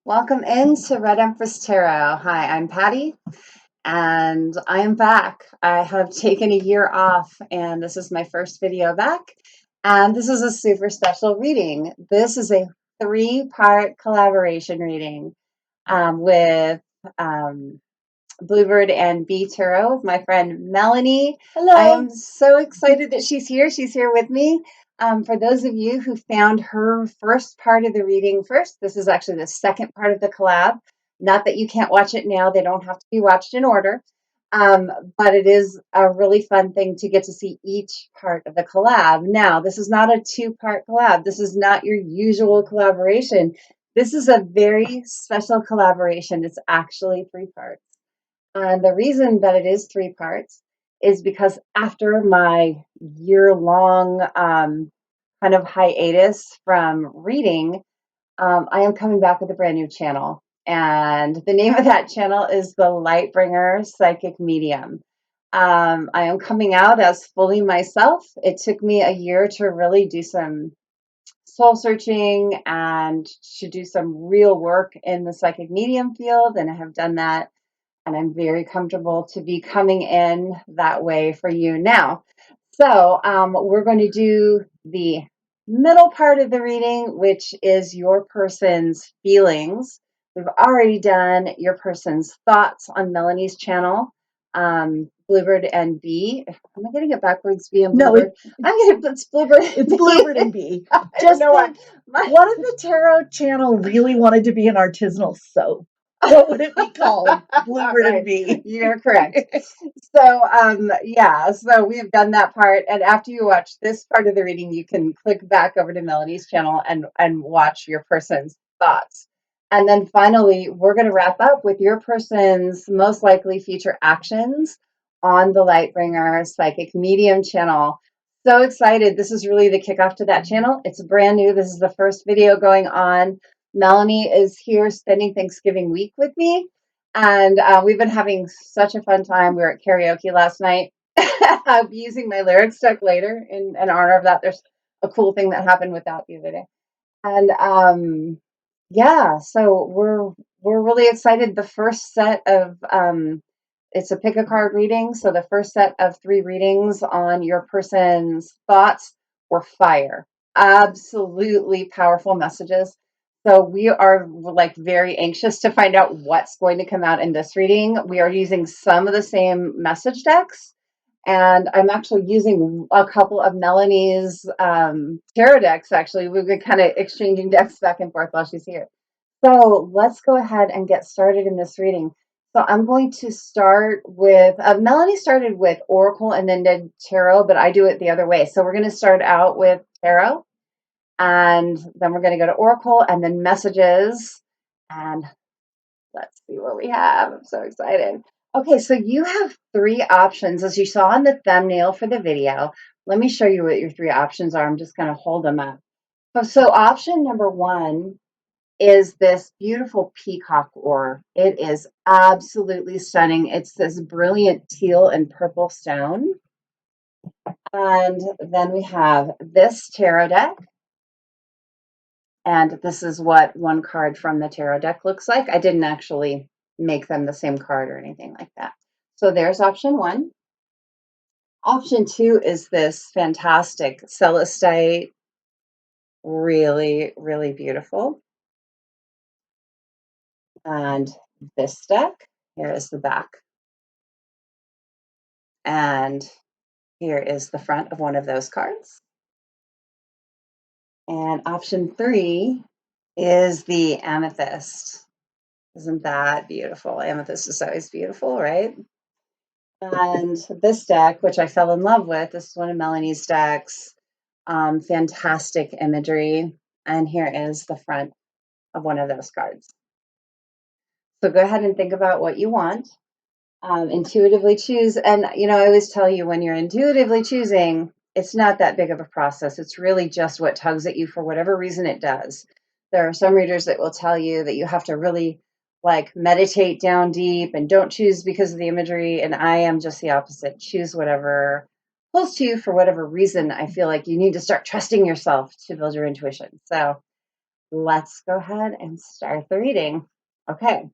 Welcome into Red Empress Tarot. Hi, I'm Patty, and I am back. I have taken a year off, and this is my first video back. And this is a super special reading. This is a three-part collaboration reading with Bluebird and Bee Tarot with my friend Melanie. Hello. I am so excited that she's here. She's here with me. For those of you who found her first part of the reading first, this is actually the second part of the collab. Not that you can't watch it now. They don't have to be watched in order. But it is a really fun thing to get to see each part of the collab. Now, this is not a two-part collab. This is not your usual collaboration. This is a very special collaboration. It's actually three parts. And the reason that it is three parts is because after my year-long kind of hiatus from reading, I am coming back with a brand new channel. And the name of that channel is the Lightbringer Psychic Medium. I am coming out as fully myself. It took me a year to really do some soul searching and to do some real work in the psychic medium field. And I have done that. And I'm very comfortable to be coming in that way for you now. So we're going to do the middle part of the reading, which is your person's feelings. We've already done your person's thoughts on Melanie's channel, Bluebird and Bee. Am I getting it backwards? Bee and Bluebird? It's Bluebird. It's Bluebird and Bee. Just know what if the tarot channel really wanted to be an artisanal soap? What would it be called? Bluebird and Bee. You're correct. So, yeah, so we've done that part. And after you watch this part of the reading, you can click back over to Melanie's channel and watch your person's thoughts. And then finally, we're going to wrap up with your person's most likely future actions on the Lightbringer Psychic Medium channel. So excited. This is really the kickoff to that channel. It's brand new. This is the first video going on. Melanie is here spending Thanksgiving week with me, and we've been having such a fun time. We were at karaoke last night. I'll be using my lyrics deck later in honor of that. There's a cool thing that happened with that the other day. And yeah, so we're really excited. The first set of it's a pick a card reading. So the first set of 3 readings on your person's thoughts were fire. Absolutely powerful messages. So we are like very anxious to find out what's going to come out in this reading. We are using some of the same message decks, and I'm actually using a couple of Melanie's tarot decks. Actually, we've been kind of exchanging decks back and forth while she's here. So let's go ahead and get started in this reading. So I'm going to start with, Melanie started with Oracle and then did Tarot, but I do it the other way. So we're going to start out with Tarot, and then we're going to go to Oracle and then messages. And let's see what we have. I'm so excited. Okay, so you have 3 options, as you saw in the thumbnail for the video. Let me show you what your 3 options are. I'm just going to hold them up. So option number 1 is this beautiful Peacock Ore. It is absolutely stunning. It's this brilliant teal and purple stone. And then we have this tarot deck. And this is what one card from the tarot deck looks like. I didn't actually make them the same card or anything like that. So there's option 1. Option 2 is this fantastic Celestite. Really, really beautiful. And this deck, here is the back. And here is the front of one of those cards. And option 3 is the Amethyst. Isn't that beautiful? Amethyst is always beautiful, right? And this deck, which I fell in love with, this is one of Melanie's decks. Fantastic imagery. And here is the front of one of those cards. So go ahead and think about what you want. Intuitively choose. And, you know, I always tell you when you're intuitively choosing, it's not that big of a process. It's really just what tugs at you for whatever reason it does. There are some readers that will tell you that you have to really like meditate down deep and don't choose because of the imagery. And I am just the opposite. Choose whatever pulls to you for whatever reason. I feel like you need to start trusting yourself to build your intuition. So let's go ahead and start the reading. Okay,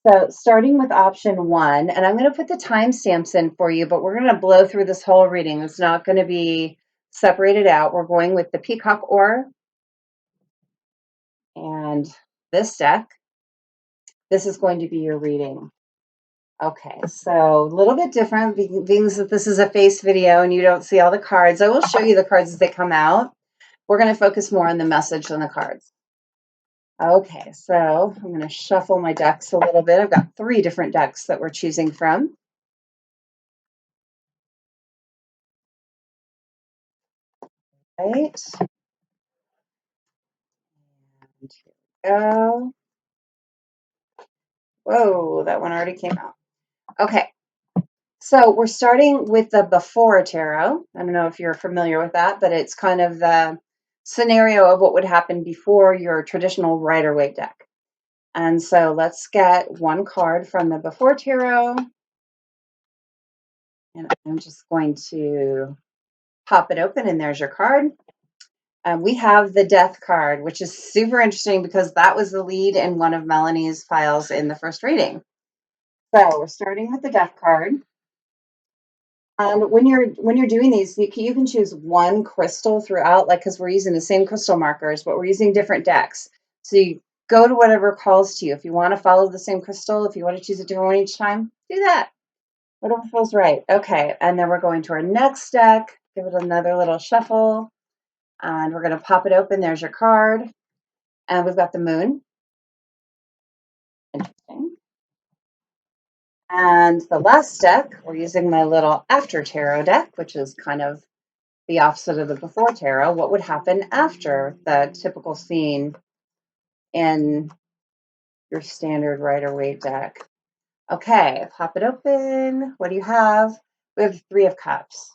so starting with option 1, and I'm going to put the timestamps in for you, but we're going to blow through this whole reading. It's not going to be separated out. We're going with the Peacock Ore and this deck. This is going to be your reading. Okay, so a little bit different, being that this is a face video and you don't see all the cards. I will show you the cards as they come out. We're going to focus more on the message than the cards. Okay, so I'm going to shuffle my decks a little bit. I've got 3 different decks that we're choosing from. Right. And here we go. Whoa, that one already came out. Okay, so we're starting with the Before Tarot. I don't know if you're familiar with that, but it's kind of the scenario of what would happen before your traditional Rider-Waite deck. And so let's get one card from the Before Tarot. And I'm just going to pop it open, and there's your card. We have the Death card, which is super interesting because that was the lead in one of Melanie's files in the first reading. So we're starting with the Death card. When you're doing these, you can choose one crystal throughout, like, because we're using the same crystal markers, but we're using different decks. So you go to whatever calls to you. If you want to follow the same crystal, if you want to choose a different one each time, do that. Whatever feels right. Okay, and then we're going to our next deck. Give it another little shuffle. And we're going to pop it open. There's your card. And we've got the Moon. Interesting. And the last deck, we're using my little After Tarot deck, which is kind of the opposite of the Before Tarot. What would happen after the typical scene in your standard Rider-Waite deck? Okay, pop it open. What do you have? We have 3 of Cups.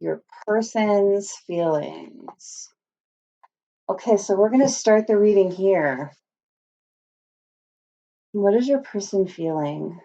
Your person's feelings. Okay, so we're going to start the reading here. What is your person feeling?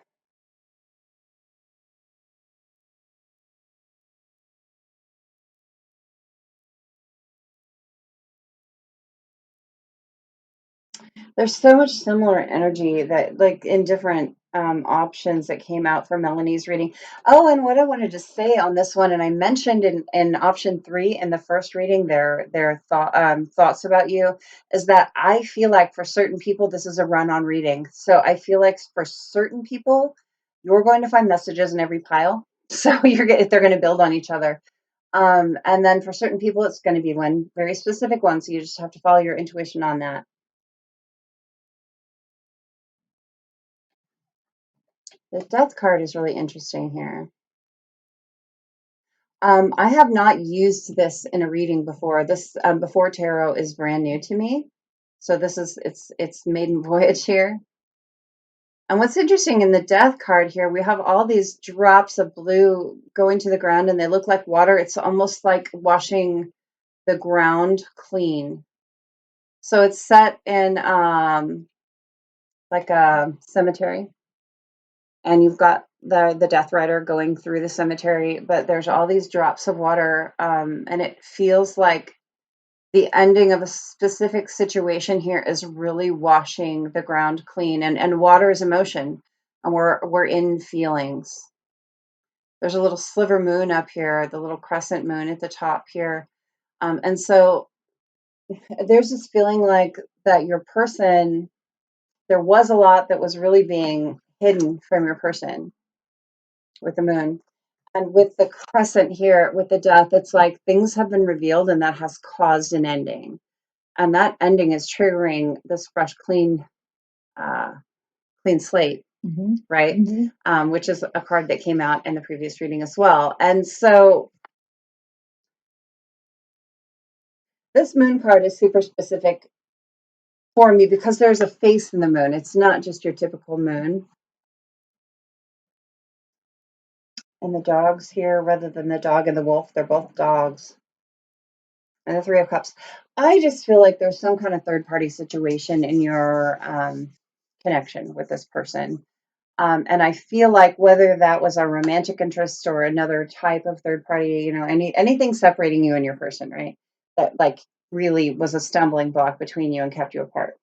There's so much similar energy that, like, in different options that came out for Melanie's reading. Oh, and what I wanted to say on this one, and I mentioned in option 3 in the first reading, their thoughts about you, is that I feel like for certain people this is a run-on reading. So I feel like for certain people you're going to find messages in every pile. So they're going to build on each other. And then for certain people it's going to be one very specific one. So you just have to follow your intuition on that. The Death card is really interesting here. I have not used this in a reading before. This Before Tarot is brand new to me. So this is it's maiden voyage here. And what's interesting in the Death card here, we have all these drops of blue going to the ground and they look like water. It's almost like washing the ground clean. So it's set in like a cemetery. And you've got the Death Rider going through the cemetery, but there's all these drops of water, and it feels like the ending of a specific situation here is really washing the ground clean. And water is emotion, and we're in feelings. There's a little sliver moon up here, the little crescent moon at the top here, and so there's this feeling like that your person, there was a lot that was really being hidden from your person with the moon. And with the crescent here, with the Death, it's like things have been revealed and that has caused an ending. And that ending is triggering this fresh, clean slate, right? Which is a card that came out in the previous reading as well. And so this moon card is super specific for me because there's a face in the moon. It's not just your typical moon. And the dogs here, rather than the dog and the wolf, they're both dogs. And the 3 of Cups. I just feel like there's some kind of third-party situation in your connection with this person. And I feel like whether that was a romantic interest or another type of third party, anything separating you and your person, right? That, like, really was a stumbling block between you and kept you apart.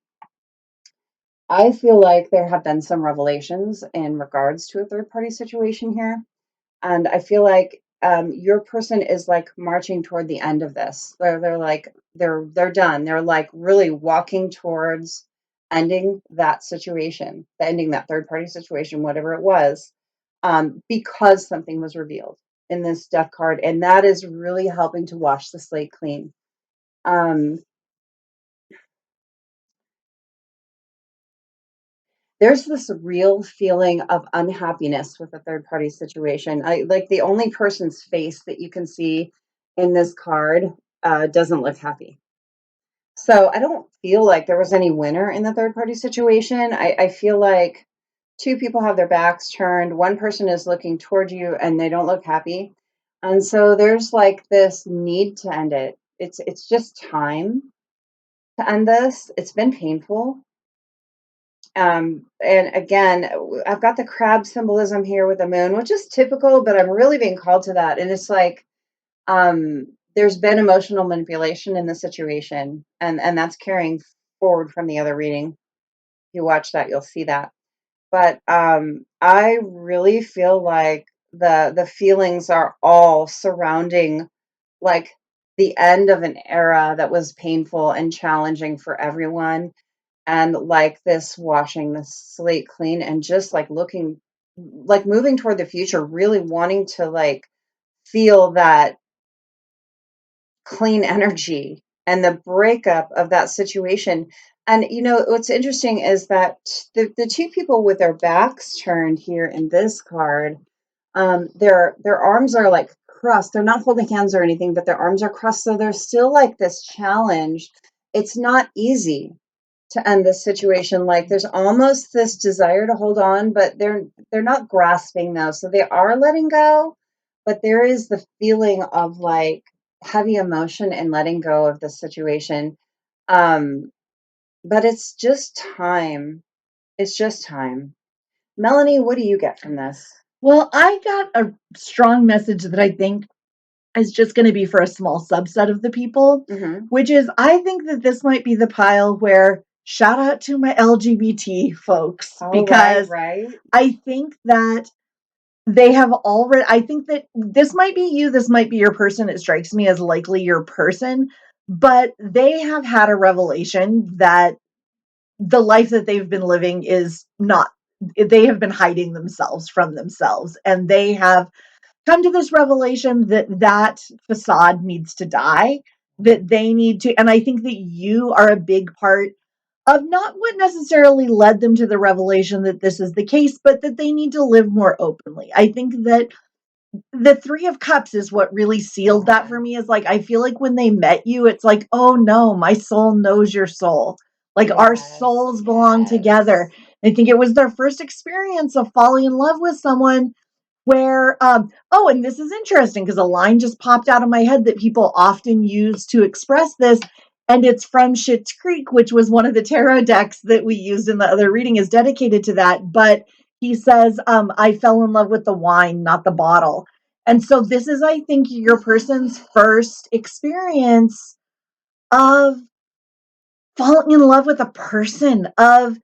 I feel like there have been some revelations in regards to a third party situation here. And I feel like your person is like marching toward the end of this. They're like they're done. They're like really walking towards ending that situation, ending that third party situation, whatever it was, because something was revealed in this death card, and that is really helping to wash the slate clean. There's this real feeling of unhappiness with a third party situation. I like the only person's face that you can see in this card doesn't look happy. So I don't feel like there was any winner in the third party situation. I feel like two people have their backs turned. One person is looking toward you and they don't look happy. And so there's like this need to end it. It's just time to end this. It's been painful. And again, I've got the crab symbolism here with the moon, which is typical, but I'm really being called to that. And it's like, there's been emotional manipulation in the situation, and that's carrying forward from the other reading. If you watch that, you'll see that. But I really feel like the feelings are all surrounding like the end of an era that was painful and challenging for everyone, and like this washing the slate clean and just like looking like moving toward the future, really wanting to like feel that clean energy and the breakup of that situation. And you know what's interesting is that the two people with their backs turned here in this card, their arms are like crossed. They're not holding hands or anything, but their arms are crossed, so there's still like this challenge. It's not easy to end this situation. Like there's almost this desire to hold on, but they're not grasping though. So they are letting go, but there is the feeling of like heavy emotion and letting go of the situation. Um, but it's just time. It's just time. Melanie, what do you get from this? Well, I got a strong message that I think is just going to be for a small subset of the people, which is I think that this might be the pile where shout out to my LGBT folks, because right. I think that they have already, I think that this might be you, this might be your person. It strikes me as likely your person, but they have had a revelation that the life that they've been living is not, they have been hiding themselves from themselves, and they have come to this revelation that that facade needs to die, that they need to, and I think that you are a big part of not what necessarily led them to the revelation that this is the case, but that they need to live more openly. I think that the Three of Cups is what really sealed that for me. Is like, I feel like when they met you, it's like, oh no, my soul knows your soul. Like our souls belong together. I think it was their first experience of falling in love with someone where, oh, and this is interesting because a line just popped out of my head that people often use to express this. And it's from Schitt's Creek, which was one of the tarot decks that we used in the other reading, is dedicated to that. But he says, I fell in love with the wine, not the bottle. And so this is, I think, your person's first experience of falling in love with a person, of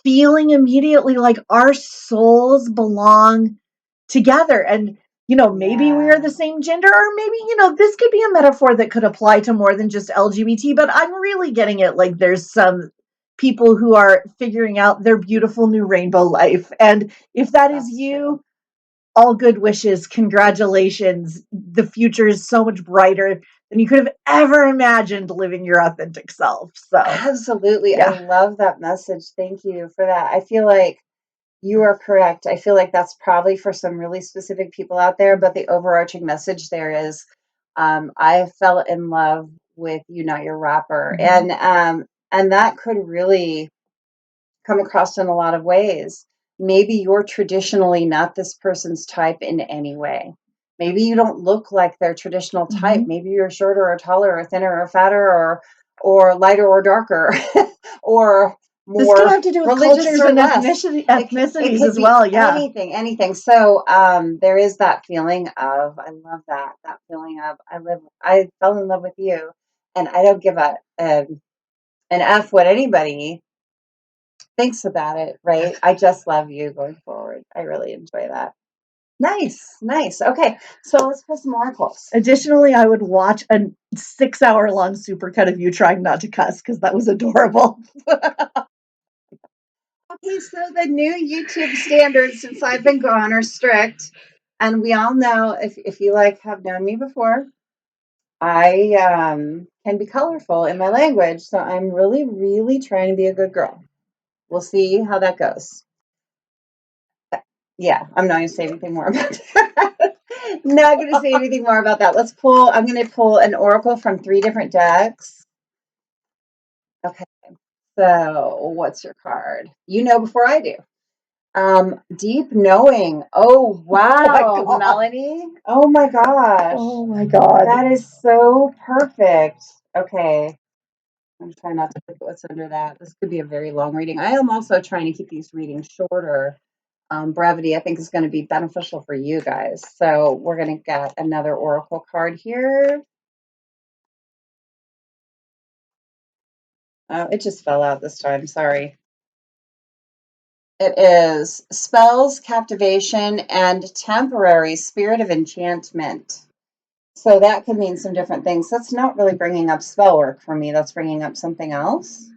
feeling immediately like our souls belong together. And, you know, maybe we are the same gender, or maybe, you know, this could be a metaphor that could apply to more than just LGBT, but I'm really getting it like there's some people who are figuring out their beautiful new rainbow life. And if that is you, all good wishes, congratulations. The future is so much brighter than you could have ever imagined living your authentic self. So Absolutely. yeah. I love that message. Thank you for that. I feel like you are correct. I feel like that's probably for some really specific people out there, but the overarching message there is, I fell in love with You Not Your Rapper. And that could really come across in a lot of ways. Maybe you're traditionally not this person's type in any way. Maybe you don't look like their traditional type. Maybe you're shorter or taller or thinner or fatter or lighter or darker or more. This could have to do with cultures and ethnicities as well. Yeah. Anything. So there is that feeling of, I love that feeling of, I fell in love with you. and I don't give an F what anybody thinks about it, right? I just love you going forward. I really enjoy that. Nice, nice. Okay, so let's pull some oracles. Additionally, I would watch a 6-hour-long supercut of you trying not to cuss because that was adorable. Okay, so the new YouTube standards since I've been gone are strict, and we all know if you like have known me before, I can be colorful in my language, so I'm really, really trying to be a good girl. We'll see how that goes. Yeah, I'm not going to say anything more about that. Not going to say anything more about that. Let's pull. I'm going to pull an oracle from 3 different decks. Okay, so what's your card? You know before I do. Deep knowing. Oh wow, God. Melanie. Oh my gosh. Oh my God. That is so perfect. Okay. I'm trying not to look at what's under that. This could be a very long reading. I am also trying to keep these readings shorter. Brevity, I think, is going to be beneficial for you guys. So we're going to get another oracle card here. Oh, it just fell out this time. Sorry. It is spells, captivation, and temporary spirit of enchantment. So that could mean some different things. That's not really bringing up spell work for me. That's bringing up something else.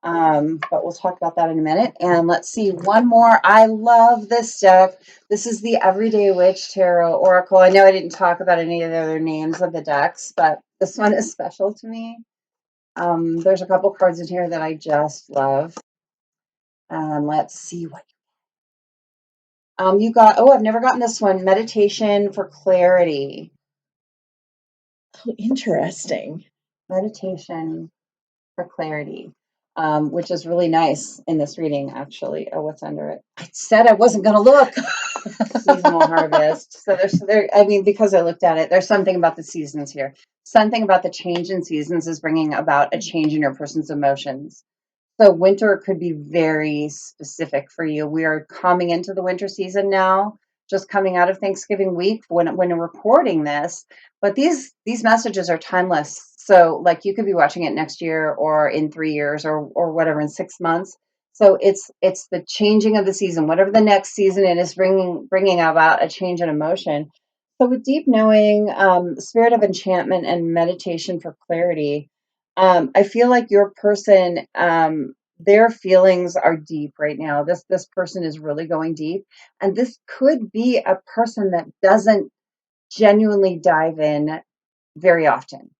But we'll talk about that in a minute. And let's see, one more. I love this deck. This is the Everyday Witch Tarot Oracle. I know I didn't talk about any of the other names of the decks, but this one is special to me. There's a couple cards in here that I just love. Let's see what you got. Oh, I've never gotten this one. Meditation for Clarity. Oh, interesting. Meditation for Clarity. Which is really nice in this reading, actually. Oh, what's under it? I said I wasn't going to look. Seasonal harvest. So I mean, because I looked at it, there's something about the seasons here. Something about the change in seasons is bringing about a change in your person's emotions. So winter could be very specific for you. We are coming into the winter season now, just coming out of Thanksgiving week when we're recording this. But these messages are timeless. So like you could be watching it next year or in 3 years or whatever in 6 months. So it's the changing of the season, whatever the next season it is bringing about a change in emotion. So with deep knowing, spirit of enchantment, and meditation for clarity, I feel like your person, their feelings are deep right now. This person is really going deep, and this could be a person that doesn't genuinely dive in very often.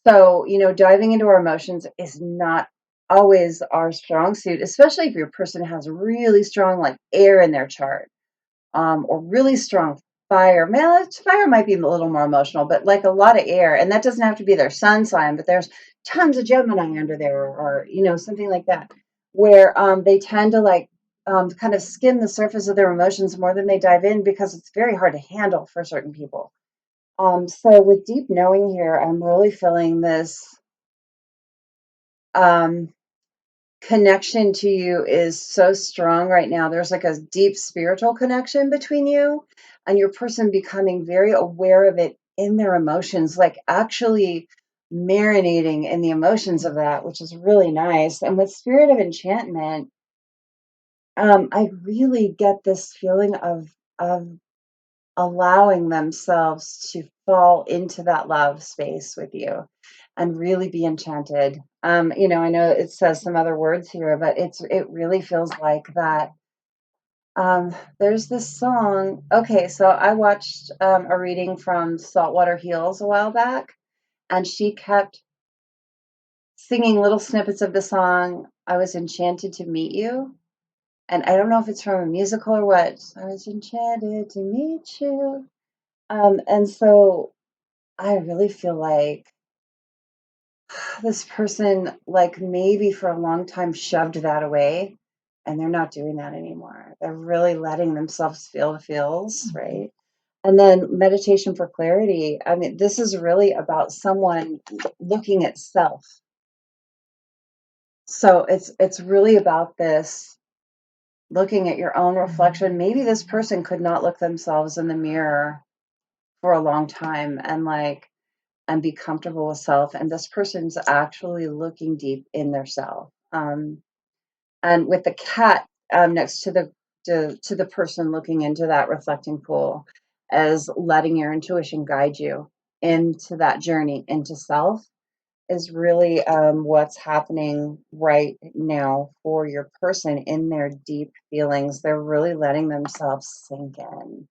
So, diving into our emotions is not always our strong suit, especially if your person has really strong like air in their chart, or really strong fire. Man, fire might be a little more emotional, but like a lot of air, and that doesn't have to be their sun sign, but there's tons of Gemini under there, or something like that, where they tend to like kind of skim the surface of their emotions more than they dive in because it's very hard to handle for certain people. So with deep knowing here, I'm really feeling this um, connection to you is so strong right now. There's like a deep spiritual connection between you and your person becoming very aware of it in their emotions, like actually marinating in the emotions of that, which is really nice. And with spirit of enchantment, I really get this feeling of allowing themselves to fall into that love space with you and really be enchanted. I know it says some other words here, but it really feels like that. There's this song. Okay, so I watched a reading from Saltwater Heels a while back, and she kept singing little snippets of the song, I was enchanted to meet you. And I don't know if it's from a musical or what. I was enchanted to meet you. And so I really feel like this person, like maybe for a long time, shoved that away, and they're not doing that anymore. They're really letting themselves feel the feels, right? And then meditation for clarity. I mean, this is really about someone looking at self. So it's really about this looking at your own reflection. Maybe this person could not look themselves in the mirror for a long time, and like and be comfortable with self. And this person's actually looking deep in their self. And with the cat next to the person looking into that reflecting pool, as letting your intuition guide you into that journey into self, is really what's happening right now for your person in their deep feelings. They're really letting themselves sink in,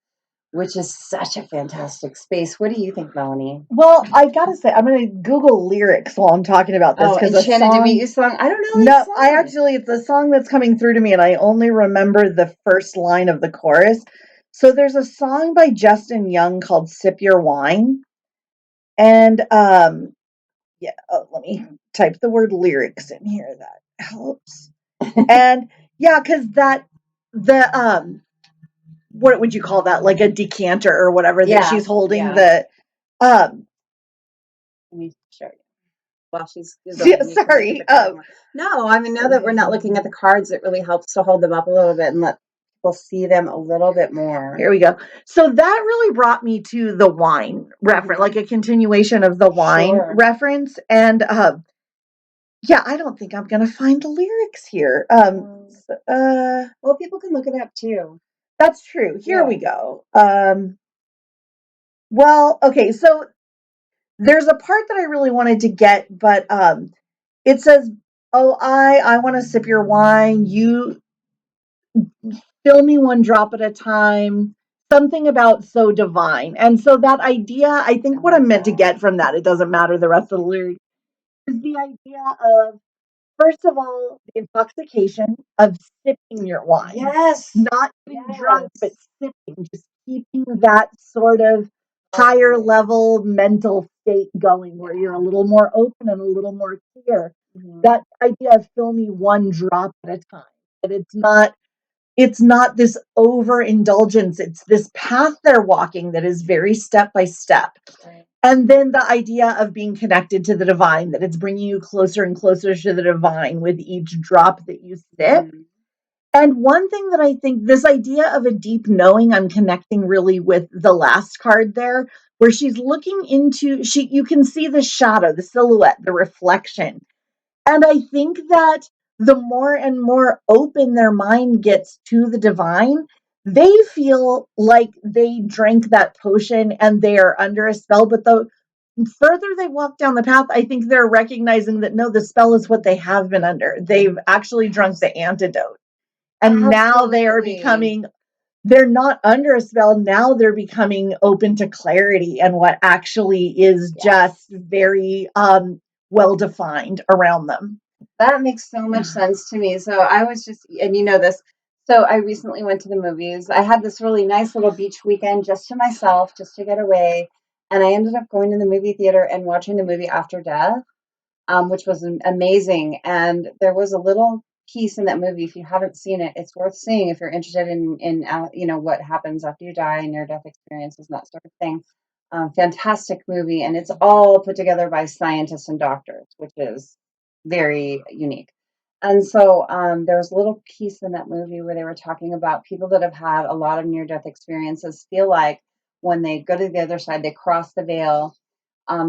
which is such a fantastic space. What do you think, Melanie? Well, I gotta say, I'm gonna Google lyrics while I'm talking about this because Enchanted to Meet You song. I don't know. No, I actually, it's a song that's coming through to me, and I only remember the first line of the chorus. So there's a song by Justin Young called "Sip Your Wine," and yeah, let me type the word lyrics in here. That helps. And yeah, because what would you call that? Like a decanter or whatever that she's holding the Let me show you. Well, she's sorry. No, I mean, now that we're not looking at the cards, it really helps to hold them up a little bit and let people see them a little bit more. Here we go. So that really brought me to the wine reference, like a continuation of the wine reference. And yeah, I don't think I'm gonna find the lyrics here. Well, people can look it up too. That's true. Here we go. Well, okay, so there's a part that I really wanted to get, but it says, "Oh, I want to sip your wine. You fill me one drop at a time." Something about so divine. And so that idea, I think what I'm meant to get from that, it doesn't matter the rest of the lyrics, is the idea of, first of all, the intoxication of sipping your wine. Yes. Not getting drunk, but sipping, just keeping that sort of higher level mental state going where you're a little more open and a little more clear. That idea of fill me one drop at a time. That it's not this overindulgence. It's this path they're walking that is very step by step. Right. And then the idea of being connected to the divine, that it's bringing you closer and closer to the divine with each drop that you sip. And one thing that I think, this idea of a deep knowing, I'm connecting really with the last card there, where she's looking into, you can see the shadow, the silhouette, the reflection. And I think that the more and more open their mind gets to the divine, they feel like they drank that potion and they are under a spell. But the further they walk down the path, I think they're recognizing that no, the spell is what they have been under. They've actually drunk the antidote. And now they are becoming, they're not under a spell. Now they're becoming open to clarity and what actually is just very well defined around them. That makes so much sense to me. So I was just, and you know this, so I recently went to the movies. I had this really nice little beach weekend just to myself, just to get away. And I ended up going to the movie theater and watching the movie After Death, which was amazing. And there was a little piece in that movie. If you haven't seen it, it's worth seeing if you're interested in you know, what happens after you die, near death experiences and that sort of thing. Fantastic movie, and it's all put together by scientists and doctors, which is very unique. And so there was a little piece in that movie where they were talking about people that have had a lot of near death experiences feel like when they go to the other side, they cross the veil,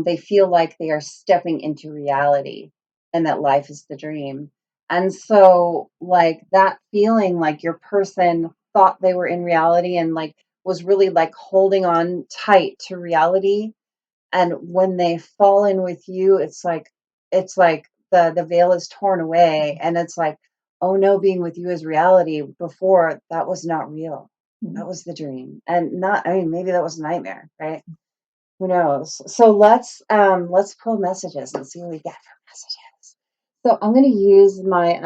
they feel like they are stepping into reality and that life is the dream. And so, like, that feeling like your person thought they were in reality and like was really like holding on tight to reality. And when they fall in with you, it's like the veil is torn away and it's like, oh no, being with you is reality. Before, that was not real. That was the dream. And not, I mean, maybe that was a nightmare, right? Who knows? So let's pull messages and see what we get for messages. So I'm going to use my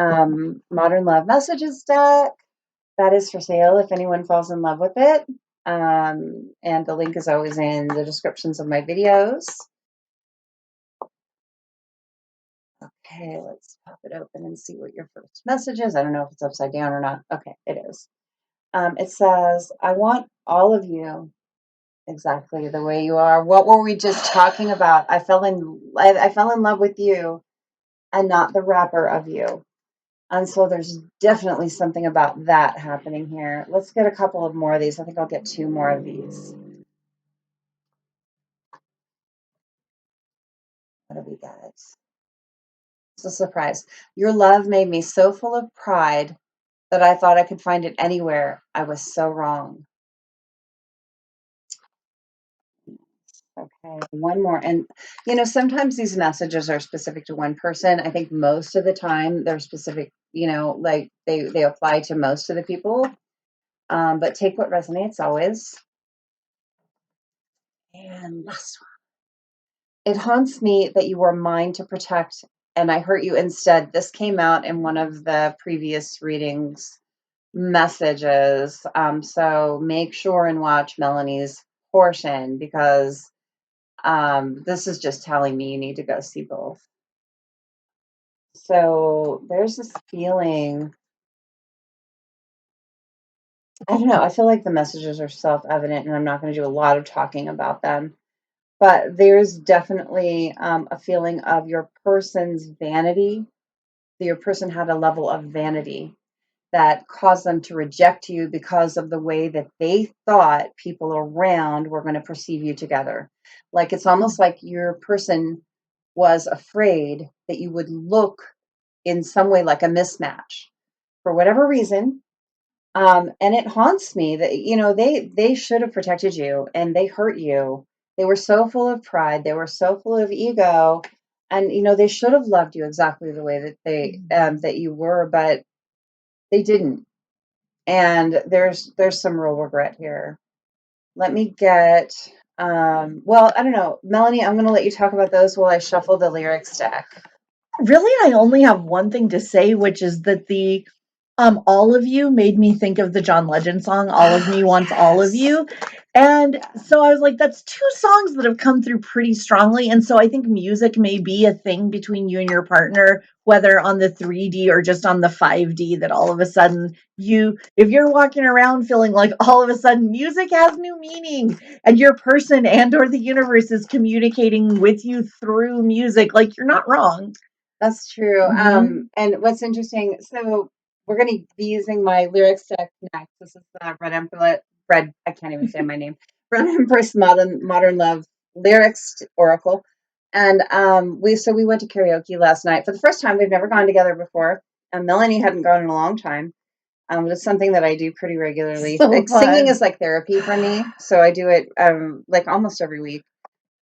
Modern Love Messages deck. That is for sale if anyone falls in love with it. And the link is always in the descriptions of my videos. Okay, let's pop it open and see what your first message is. I don't know if it's upside down or not. Okay, it is. It says, I want all of you exactly the way you are. What were we just talking about? I fell in love with you and not the wrapper of you. And so there's definitely something about that happening here. Let's get a couple of more of these. I think I'll get 2 more of these. do we get? It's a surprise. Your love made me so full of pride that I thought I could find it anywhere. I was so wrong. Okay, one more. And, sometimes these messages are specific to one person. I think most of the time they're specific, like they apply to most of the people. But take what resonates always. And last one. It haunts me that you were mine to protect and I hurt you instead. This came out in one of the previous readings messages. So make sure and watch Melanie's portion because this is just telling me you need to go see both. So there's this feeling. I don't know. I feel like the messages are self-evident and I'm not going to do a lot of talking about them. But there's definitely a feeling of your person's vanity. Your person had a level of vanity that caused them to reject you because of the way that they thought people around were going to perceive you together. Like it's almost like your person was afraid that you would look in some way like a mismatch for whatever reason. And it haunts me that, they should have protected you and they hurt you. They were so full of pride. They were so full of ego. And, they should have loved you exactly the way that that you were, but they didn't. And there's some real regret here. Let me get, well, I don't know. Melanie, I'm going to let you talk about those while I shuffle the lyrics deck. Really, I only have one thing to say, which is that the All of You made me think of the John Legend song, All of Me Wants All of You. And so I was like, that's two songs that have come through pretty strongly. And so I think music may be a thing between you and your partner, whether on the 3D or just on the 5D, that all of a sudden if you're walking around feeling like all of a sudden music has new meaning and your person and or the universe is communicating with you through music, like you're not wrong. That's true. And what's interesting, so we're going to be using my lyrics deck next. This is the I can't even say my name. Red Empress Modern Love Lyrics Oracle. And we went to karaoke last night for the first time. We've never gone together before. Melanie hadn't gone in a long time. It's something that I do pretty regularly. So Like, fun. singing is like therapy for me. So I do it like almost every week.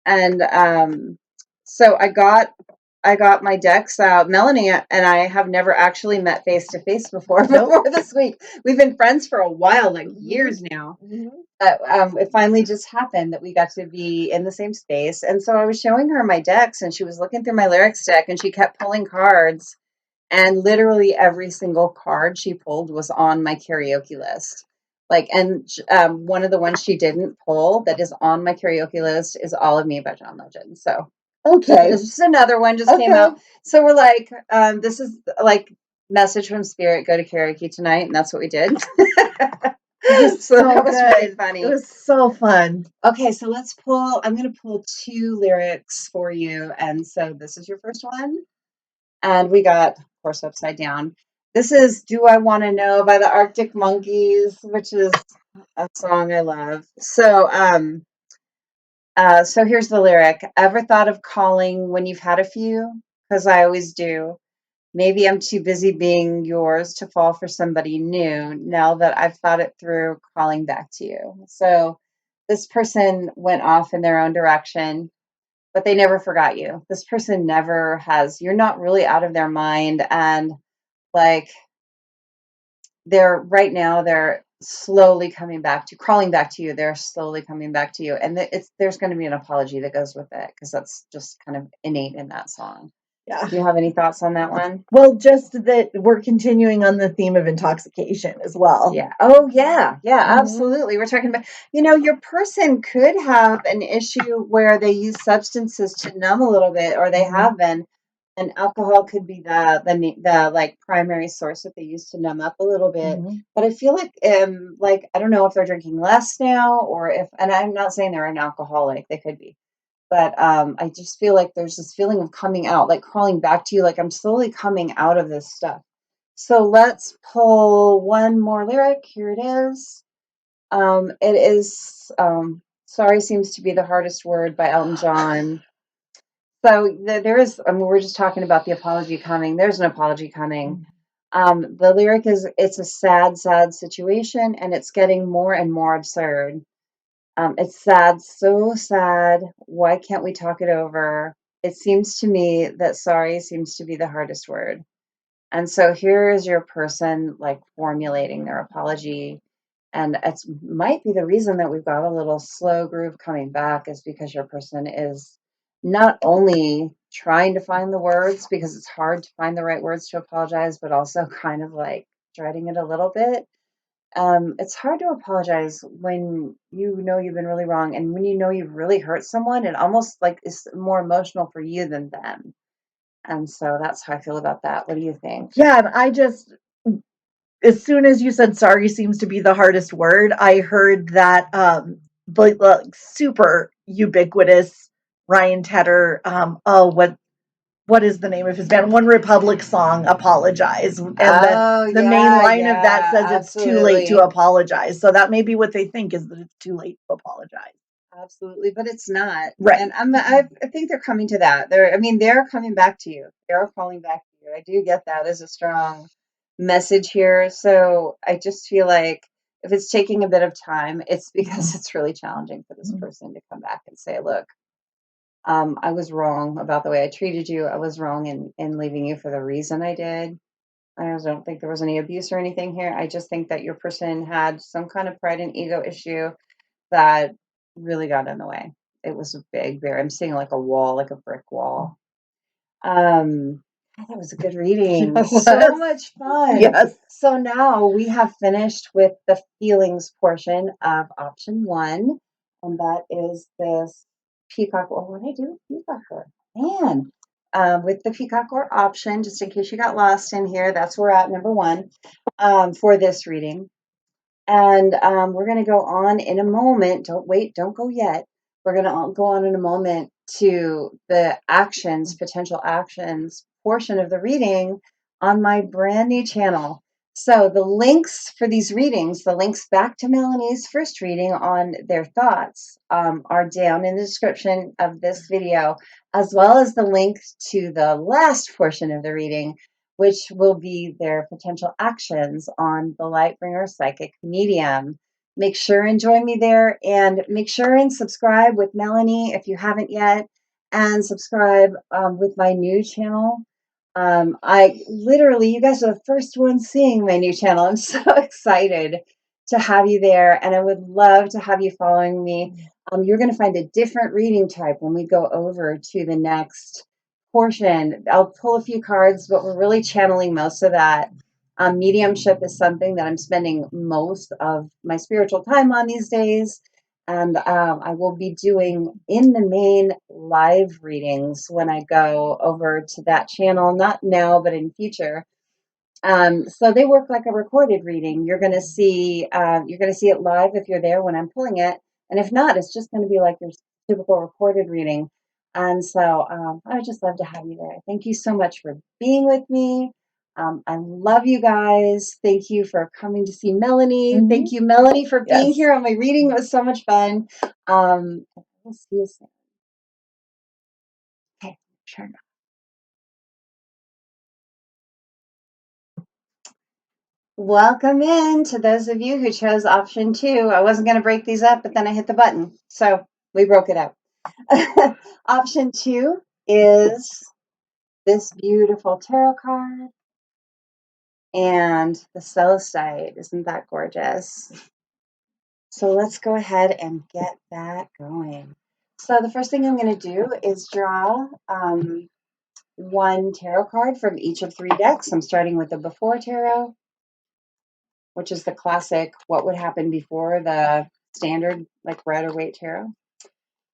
And so I got my decks out. Melanie and I have never actually met face to face before this week. We've been friends for a while, like years now. But it finally just happened that we got to be in the same space. And so I was showing her my decks and she was looking through my lyrics deck and she kept pulling cards. And literally every single card she pulled was on my karaoke list. And one of the ones she didn't pull that is on my karaoke list is All of Me by John Legend. So okay, there's just another one just came out. So we're like, this is like message from spirit, go to karaoke tonight, and that's what we did. So that was really funny. It was so fun. Okay, so I'm going to pull two lyrics for you. And so this is your first one. And we got, of course, Upside Down. This is Do I Want to Know by the Arctic Monkeys, which is a song I love. So here's the lyric. Ever thought of calling when you've had a few? Because I always do. Maybe I'm too busy being yours to fall for somebody new. Now that I've thought it through, calling back to you. So this person went off in their own direction, but they never forgot you. This person never has. You're not really out of their mind. And like they're slowly crawling back to you. They're slowly coming back to you. And there's going to be an apology that goes with it because that's just kind of innate in that song. Yeah. Do you have any thoughts on that one? Well, just that we're continuing on the theme of intoxication as well. Yeah. Oh, yeah. Yeah, absolutely. We're talking about, your person could have an issue where they use substances to numb a little bit, or they have been, and alcohol could be the like primary source that they use to numb up a little bit. But I feel like I don't know if they're drinking less now and I'm not saying they're an alcoholic, they could be. But I just feel like there's this feeling of coming out, like crawling back to you, like I'm slowly coming out of this stuff. So let's pull one more lyric. Here it is. It is Sorry Seems to Be the Hardest Word by Elton John. So there is, I mean, we're just talking about the apology coming. There's an apology coming. The lyric is, it's a sad, sad situation, and it's getting more and more absurd. It's sad, so sad. Why can't we talk it over? It seems to me that sorry seems to be the hardest word. And so here is your person like formulating their apology. And it might be the reason that we've got a little slow groove coming back is because your person is not only trying to find the words, because it's hard to find the right words to apologize, but also kind of like dreading it a little bit. It's hard to apologize when you know you've been really wrong, and when you know you've really hurt someone, it almost like is more emotional for you than them. And so that's how I feel about that. What do you think? Yeah, and I just, as soon as you said sorry seems to be the hardest word, I heard that like super ubiquitous Ryan Tedder, what is the name of his band? One Republic song, Apologize. And Oh, the main yeah, line of that yeah, says it's too late to absolutely. apologize. So that may be what they think, is that it's too late to apologize. Absolutely, but it's not. Right. And I think they're coming to that. I mean, they're coming back to you. They're calling back to you. I do get that as a strong message here. So I just feel like if it's taking a bit of time, it's because it's really challenging for this person to come back and say, look, I was wrong about the way I treated you. I was wrong in leaving you for the reason I did. I don't think there was any abuse or anything here. I just think that your person had some kind of pride and ego issue that really got in the way. It was a big bear. I'm seeing like a wall, like a brick wall. That was a good reading. So much fun. Yes. So now we have finished with the feelings portion of option one, and that is this peacock. Oh, what did I do? Peacock ore. Man. With the peacock ore option, just in case you got lost in here, that's where we're at number one for this reading. And we're going to go on in a moment. Don't wait, don't go yet. We're going to go on in a moment to the actions, potential actions portion of the reading on my brand new channel. So the links for these readings, the links back to Melanie's first reading on their thoughts are down in the description of this video, as well as the link to the last portion of the reading, which will be their potential actions on the Lightbringer Psychic Medium. Make sure and join me there, and make sure and subscribe with Melanie if you haven't yet, and subscribe with my new channel. I literally, you guys are the first ones seeing my new channel. I'm so excited to have you there, and I would love to have you following me. You're going to find a different reading type when we go over to the next portion. I'll pull a few cards, but we're really channeling most of that. Mediumship is something that I'm spending most of my spiritual time on these days. And I will be doing in the main live readings when I go over to that channel, not now, but in future. So they work like a recorded reading. You're going to see it live if you're there when I'm pulling it, and if not, it's just going to be like your typical recorded reading. And so I would just love to have you there. Thank you so much for being with me. I love you guys. Thank you for coming to see Melanie. Mhm. Thank you, Melanie, for being Yes. here on my reading. It was so much fun. We'll see you soon. Okay, sure. Welcome in to those of you who chose option two. I wasn't going to break these up, but then I hit the button. So we broke it up. Option two is this beautiful tarot card and the Celestite. Isn't that gorgeous? So let's go ahead and get that going. So the first thing I'm going to do is draw one tarot card from each of three decks. I'm starting with the Before Tarot, which is the classic what would happen before the standard like Rider Waite Tarot.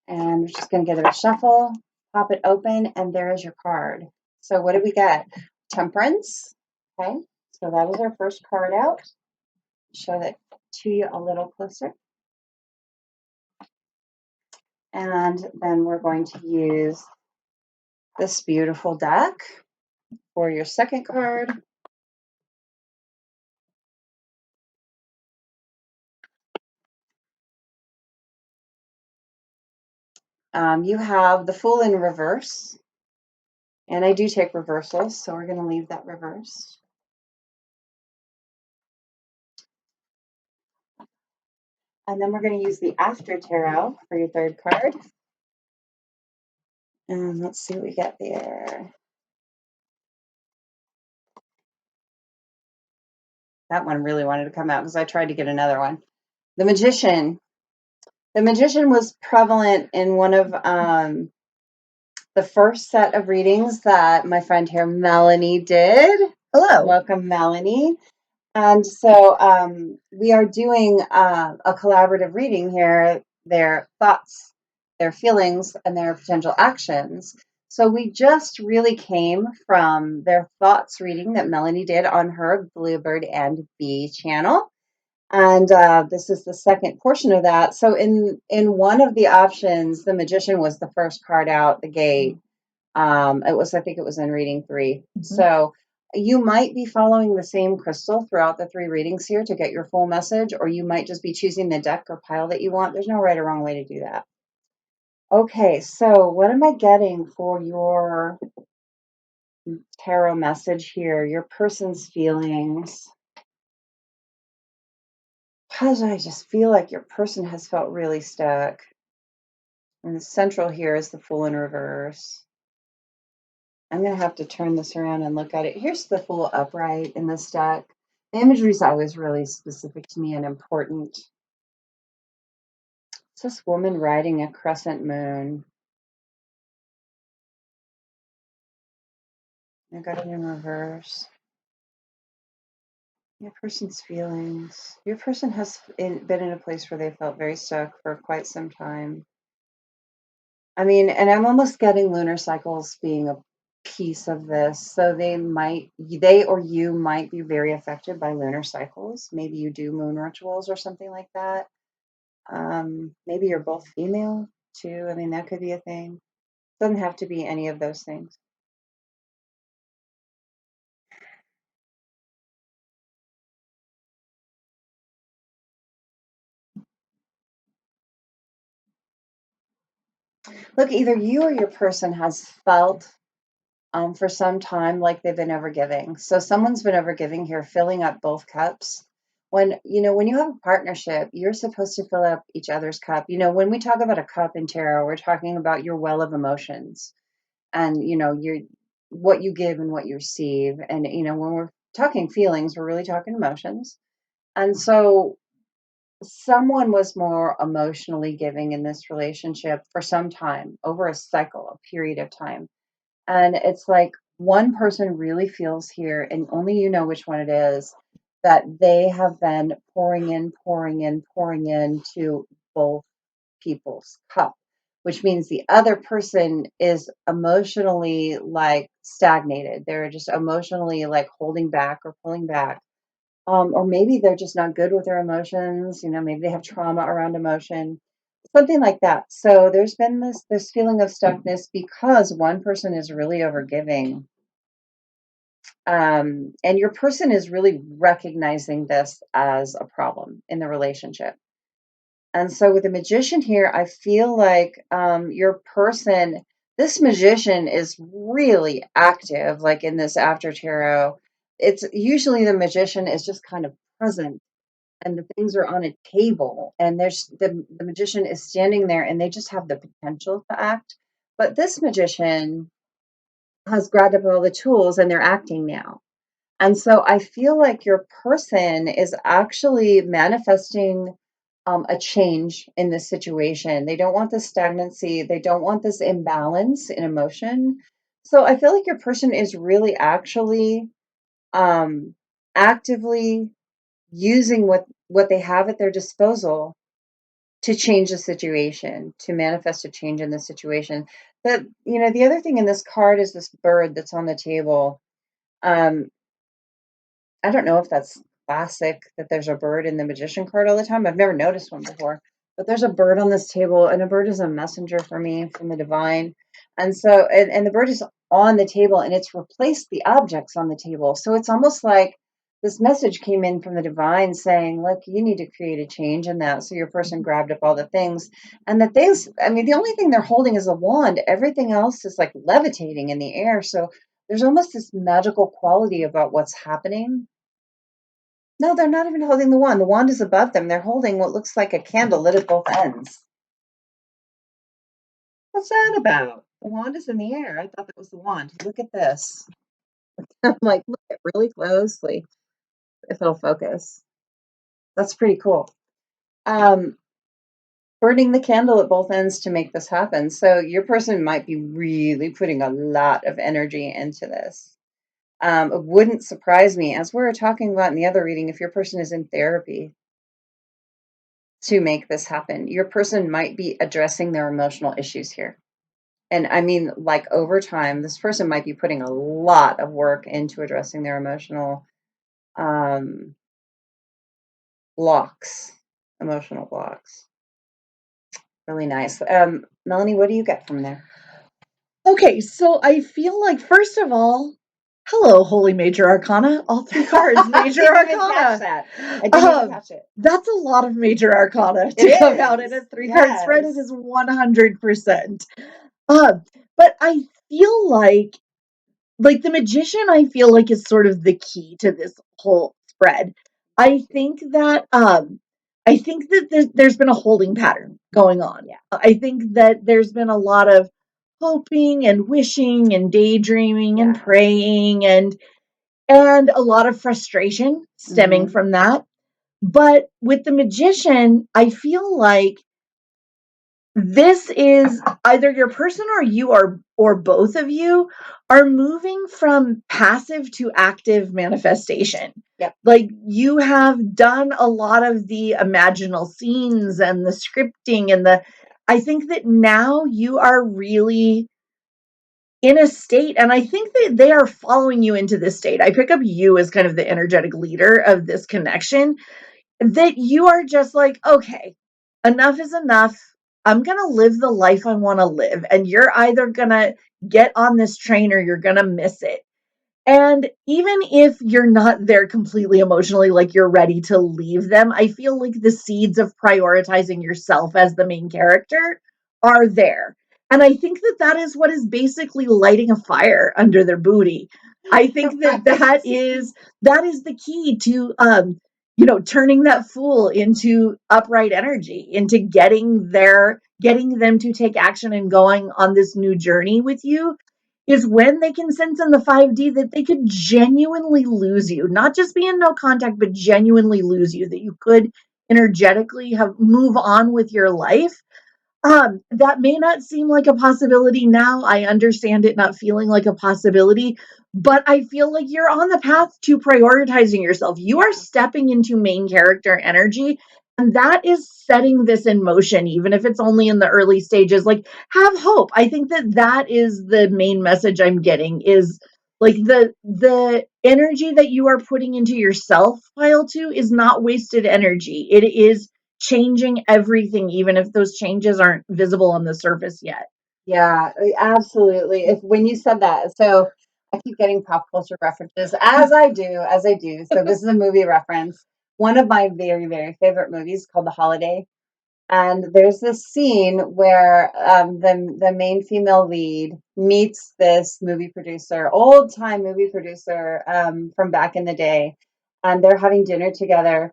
And we're just going to give it a shuffle, pop it open, and there is your card. So what do we get? Temperance. Okay, so that is our first card out. Show that to you a little closer. And then we're going to use this beautiful deck for your second card. You have the Fool in reverse. And I do take reversals, so we're going to leave that reversed. And then we're going to use the After Tarot for your third card. And let's see what we get there. That one really wanted to come out because I tried to get another one. The Magician. The Magician was prevalent in one of the first set of readings that my friend here, Melanie, did. Hello. Welcome, Melanie. And so we are doing a collaborative reading here, their thoughts, their feelings, and their potential actions. So we just really came from their thoughts reading that Melanie did on her Bluebird and Bee channel. And this is the second portion of that. So in one of the options, the Magician was the first card out the gate. I think it was in reading 3. Mm-hmm. So you might be following the same crystal throughout the 3 readings here to get your full message, or you might just be choosing the deck or pile that you want. There's no right or wrong way to do that. Okay, so what am I getting for your tarot message here? Your person's feelings. Because I just feel like your person has felt really stuck. And the central here is the Fool in reverse. I'm going to have to turn this around and look at it. Here's the Fool upright in this deck. The imagery is always really specific to me and important. It's this woman riding a crescent moon. I got it in reverse. Your person's feelings. Your person has been in a place where they felt very stuck for quite some time. I mean, and I'm almost getting lunar cycles being a piece of this. So they or you might be very affected by lunar cycles. Maybe you do moon rituals or something like that. Maybe you're both female too. I mean, that could be a thing. Doesn't have to be any of those things. Look, either you or your person has felt for some time like they've been overgiving. So someone's been overgiving here, filling up both cups. When you have a partnership, you're supposed to fill up each other's cup. When we talk about a cup in tarot, we're talking about your well of emotions and, your what you give and what you receive. And, when we're talking feelings, we're really talking emotions. And so someone was more emotionally giving in this relationship for some time, over a cycle, a period of time. And it's like one person really feels here, and only you know which one it is, that they have been pouring in to both people's cup, which means the other person is emotionally like stagnated. They're just emotionally like holding back or pulling back. Or maybe they're just not good with their emotions. Maybe they have trauma around emotion, something like that. So there's been this feeling of stuckness because one person is really overgiving. And your person is really recognizing this as a problem in the relationship. And so with the Magician here, I feel like your person, this Magician is really active, like in this After Tarot. It's usually the Magician is just kind of present and the things are on a table and there's the Magician is standing there and they just have the potential to act. But this Magician has grabbed up all the tools and they're acting now. And so I feel like your person is actually manifesting a change in this situation. They don't want this stagnancy. They don't want this imbalance in emotion. So I feel like your person is really actually actively using what they have at their disposal to change the situation, to manifest a change in the situation. But, the other thing in this card is this bird that's on the table. I don't know if that's classic that there's a bird in the Magician card all the time. I've never noticed one before, but there's a bird on this table, and a bird is a messenger for me from the divine. And so, and the bird is on the table and it's replaced the objects on the table. So it's almost like this message came in from the divine saying, look, you need to create a change in that. So your person grabbed up all the things, and the things, I mean, the only thing they're holding is a wand. Everything else is like levitating in the air. So there's almost this magical quality about what's happening. No, they're not even holding the wand. The wand is above them. They're holding what looks like a candle lit at both ends. What's that about? The wand is in the air. I thought that was the wand. Look at this. I'm like, look at really closely if it'll focus. That's pretty cool. Burning the candle at both ends to make this happen. So your person might be really putting a lot of energy into this. It wouldn't surprise me, as we were talking about in the other reading, if your person is in therapy to make this happen. Your person might be addressing their emotional issues here. And I mean, like over time, this person might be putting a lot of work into addressing their emotional blocks, emotional blocks. Really nice. Melanie, what do you get from there? Okay, so I feel like, first of all, hello, Holy Major Arcana. All 3 cards, Major I didn't even Arcana. catch that. I didn't even catch it. That's a lot of Major Arcana to It come out in is. a 3-card spread. It Yes. is 100%. But I feel like the Magician, I feel like, is sort of the key to this whole spread. I think that there's been a holding pattern going on. Yeah. I think that there's been a lot of hoping and wishing and daydreaming and Yeah. praying and a lot of frustration stemming from that. But with the Magician, I feel like this is either your person or you are, or both of you are moving from passive to active manifestation. Yep. Like, you have done a lot of the imaginal scenes and the scripting and I think that now you are really in a state, and I think that they are following you into this state. I pick up you as kind of the energetic leader of this connection, that you are just like, okay, enough is enough. I'm going to live the life I want to live. And you're either going to get on this train or you're going to miss it. And even if you're not there completely emotionally, like you're ready to leave them, I feel like the seeds of prioritizing yourself as the main character are there. And I think that that is what is basically lighting a fire under their booty. I think that that is the key to turning that fool into upright energy, into getting them to take action and going on this new journey with you, is when they can sense in the 5D that they could genuinely lose you, not just be in no contact, but genuinely lose you, that you could energetically move on with your life. That may not seem like a possibility now. I understand it not feeling like a possibility, but I feel like you're on the path to prioritizing yourself. You are stepping into main character energy, and that is setting this in motion, even if it's only in the early stages. Like, have hope. I think that that is the main message I'm getting, is like the energy that you are putting into yourself, pile 2, is not wasted energy. It is changing everything, even if those changes aren't visible on the surface yet. Yeah, absolutely. When you said that, so I keep getting pop culture references, as I do. So this is a movie reference. One of my very, very favorite movies called The Holiday. And there's this scene where the main female lead meets this movie producer, old time movie producer from back in the day, and they're having dinner together.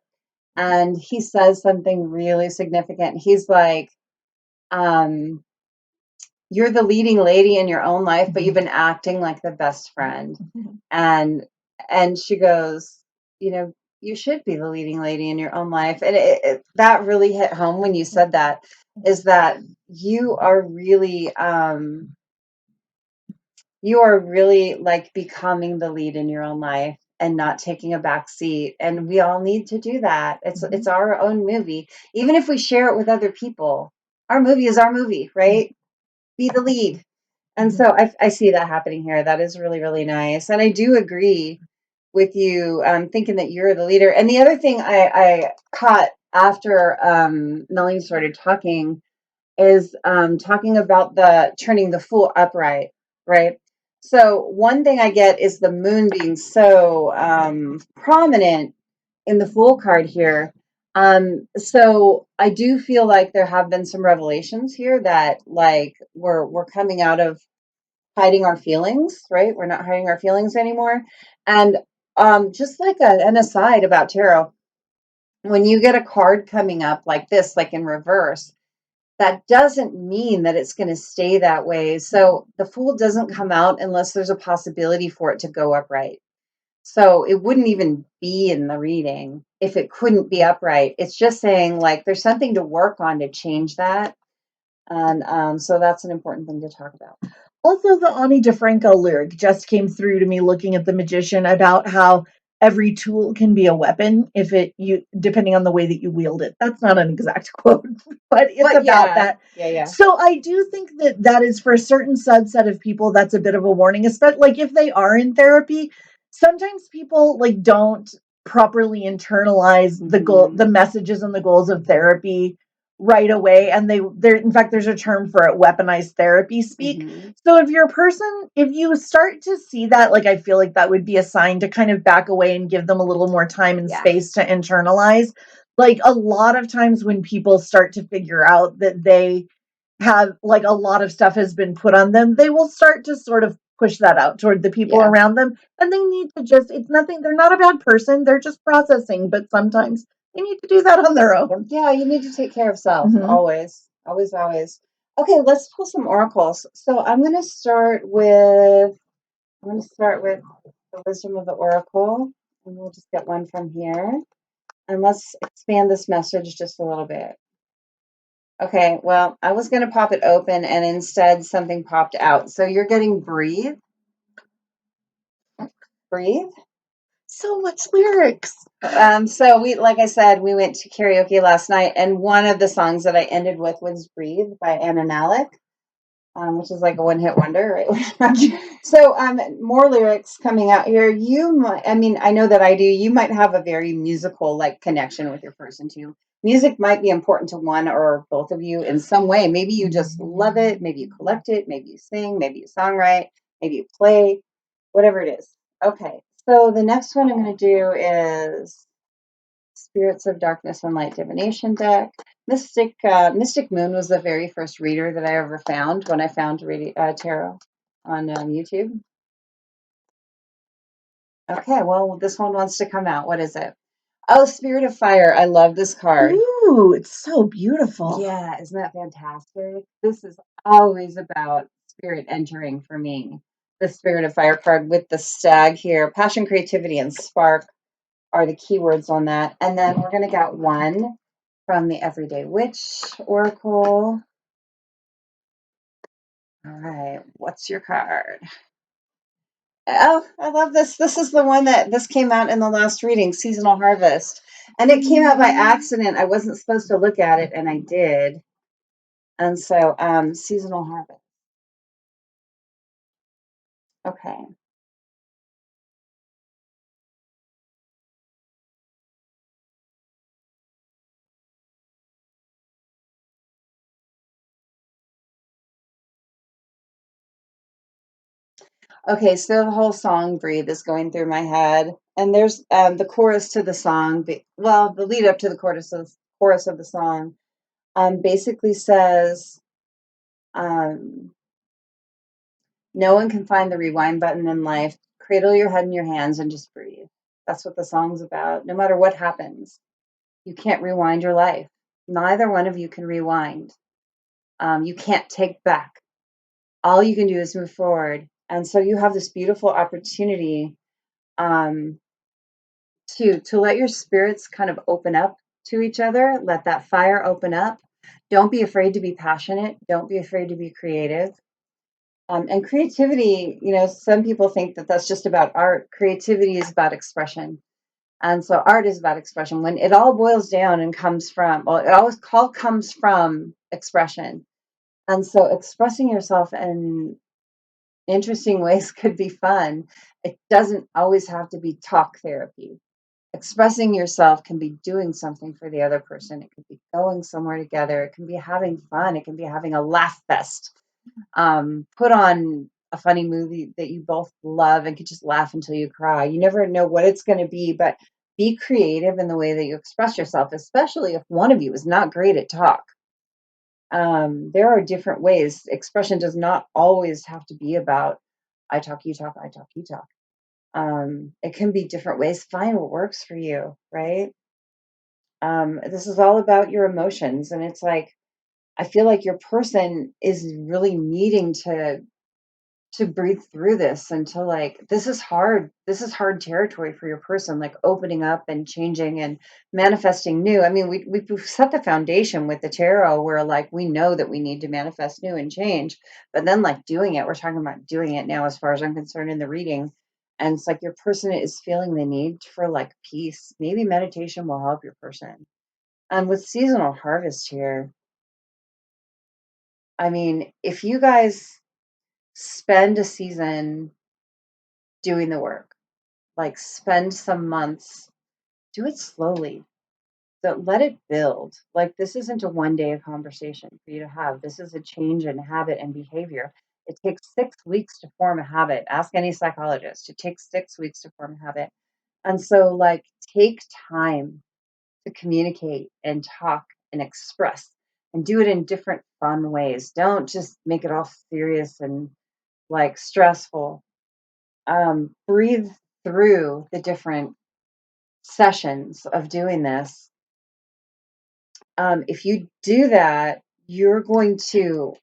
And he says something really significant. He's like, "You're the leading lady in your own life, but you've been acting like the best friend." And she goes, "You should be the leading lady in your own life." And that really hit home when you said that, is that you are really like becoming the lead in your own life and not taking a back seat. And we all need to do that. It's our own movie. Even if we share it with other people, our movie is our movie, right? Be the lead. And so I see that happening here. That is really, really nice. And I do agree with you, thinking that you're the leader. And the other thing I caught after Melanie started talking is talking about the turning the fool upright, right? So one thing I get is the moon being so prominent in the Fool card here. So I do feel like there have been some revelations here that like we're coming out of hiding our feelings, right? We're not hiding our feelings anymore. And just like an aside about tarot, when you get a card coming up like this, like in reverse, that doesn't mean that it's going to stay that way. So the Fool doesn't come out unless there's a possibility for it to go upright. So it wouldn't even be in the reading if it couldn't be upright. It's just saying like there's something to work on to change that. And so that's an important thing to talk about. Also, the Ani DeFranco lyric just came through to me looking at the Magician about how every tool can be a weapon if you depending on the way that you wield it. That's not an exact quote, but it's about that. Yeah. So I do think that that is for a certain subset of people. That's a bit of a warning, especially like if they are in therapy. Sometimes people like don't properly internalize the messages and the goals of therapy right away, and there in fact there's a term for it, weaponized therapy speak. So if you're a person, if you start to see that, like I feel like that would be a sign to kind of back away and give them a little more time and space to internalize. Like a lot of times when people start to figure out that they have like a lot of stuff has been put on them, they will start to sort of push that out toward the people around them, and they need to just, it's nothing, they're not a bad person, they're just processing, but sometimes they need to do that on their own. Yeah, you need to take care of self. Always. Okay, let's pull some oracles. So I'm going to start with the wisdom of the oracle, and we'll just get one from here. And let's expand this message just a little bit. Okay, well, I was going to pop it open and instead something popped out. So you're getting breathe. Breathe. So much lyrics. So like I said, we went to karaoke last night, and one of the songs that I ended with was "Breathe" by 𝗟𝗑𝗏, which is like a one-hit wonder, right? So, more lyrics coming out here. I know that I do. You might have a very musical like connection with your person too. Music might be important to one or both of you in some way. Maybe you just love it. Maybe you collect it. Maybe you sing. Maybe you songwrite. Maybe you play. Whatever it is. Okay. So the next one I'm going to do is Spirits of Darkness and Light Divination deck. Mystic Moon was the very first reader that I ever found when I found tarot on YouTube. Okay, well, this one wants to come out. What is it? Oh, Spirit of Fire. I love this card. Ooh, it's so beautiful. Yeah, isn't that fantastic? This is always about spirit entering for me. The Spirit of Fire card with the stag here. Passion, creativity, and spark are the keywords on that. And then we're going to get one from the Everyday Witch Oracle. All right, what's your card? Oh, I love this. This is the one this came out in the last reading, Seasonal Harvest. And it came out by accident. I wasn't supposed to look at it, and I did. And so, Seasonal Harvest. Okay. Okay, so the whole song "Breathe" is going through my head, and there's the chorus to the song. The lead up to the chorus of the song, basically says, "No one can find the rewind button in life. Cradle your head in your hands and just breathe." That's what the song's about. No matter what happens, you can't rewind your life. Neither one of you can rewind. You can't take back. All you can do is move forward. And so you have this beautiful opportunity to let your spirits kind of open up to each other. Let that fire open up. Don't be afraid to be passionate. Don't be afraid to be creative. And creativity, some people think that that's just about art. Creativity is about expression. And so art is about expression. When it all boils down and comes from, it always comes from expression. And so expressing yourself in interesting ways could be fun. It doesn't always have to be talk therapy. Expressing yourself can be doing something for the other person. It could be going somewhere together. It can be having fun. It can be having a laugh fest. Put on a funny movie that you both love and could just laugh until you cry. You never know what it's going to be, but be creative in the way that you express yourself, especially if one of you is not great at talk. There are different ways. Expression does not always have to be about I talk, you talk, I talk, you talk. It can be different ways. Find what works for you, right? This is all about your emotions. And it's like, I feel like your person is really needing to breathe through this until like this is hard territory for your person, like opening up and changing and manifesting new. I mean, we've set the foundation with the tarot where like we know that we need to manifest new and change, but then like doing it, we're talking about doing it now as far as I'm concerned in the reading. And it's like your person is feeling the need for like peace. Maybe meditation will help your person. And with seasonal harvest here, I mean, if you guys spend a season doing the work, like spend some months, do it slowly. Don't let it build. Like this isn't a one day conversation for you to have. This is a change in habit and behavior. It takes 6 weeks to form a habit. Ask any psychologist. It takes 6 weeks to form a habit. And so like take time to communicate and talk and express and do it in different fun ways. Don't just make it all serious and like stressful. Breathe through the different sessions of doing this. If you do that, you're going to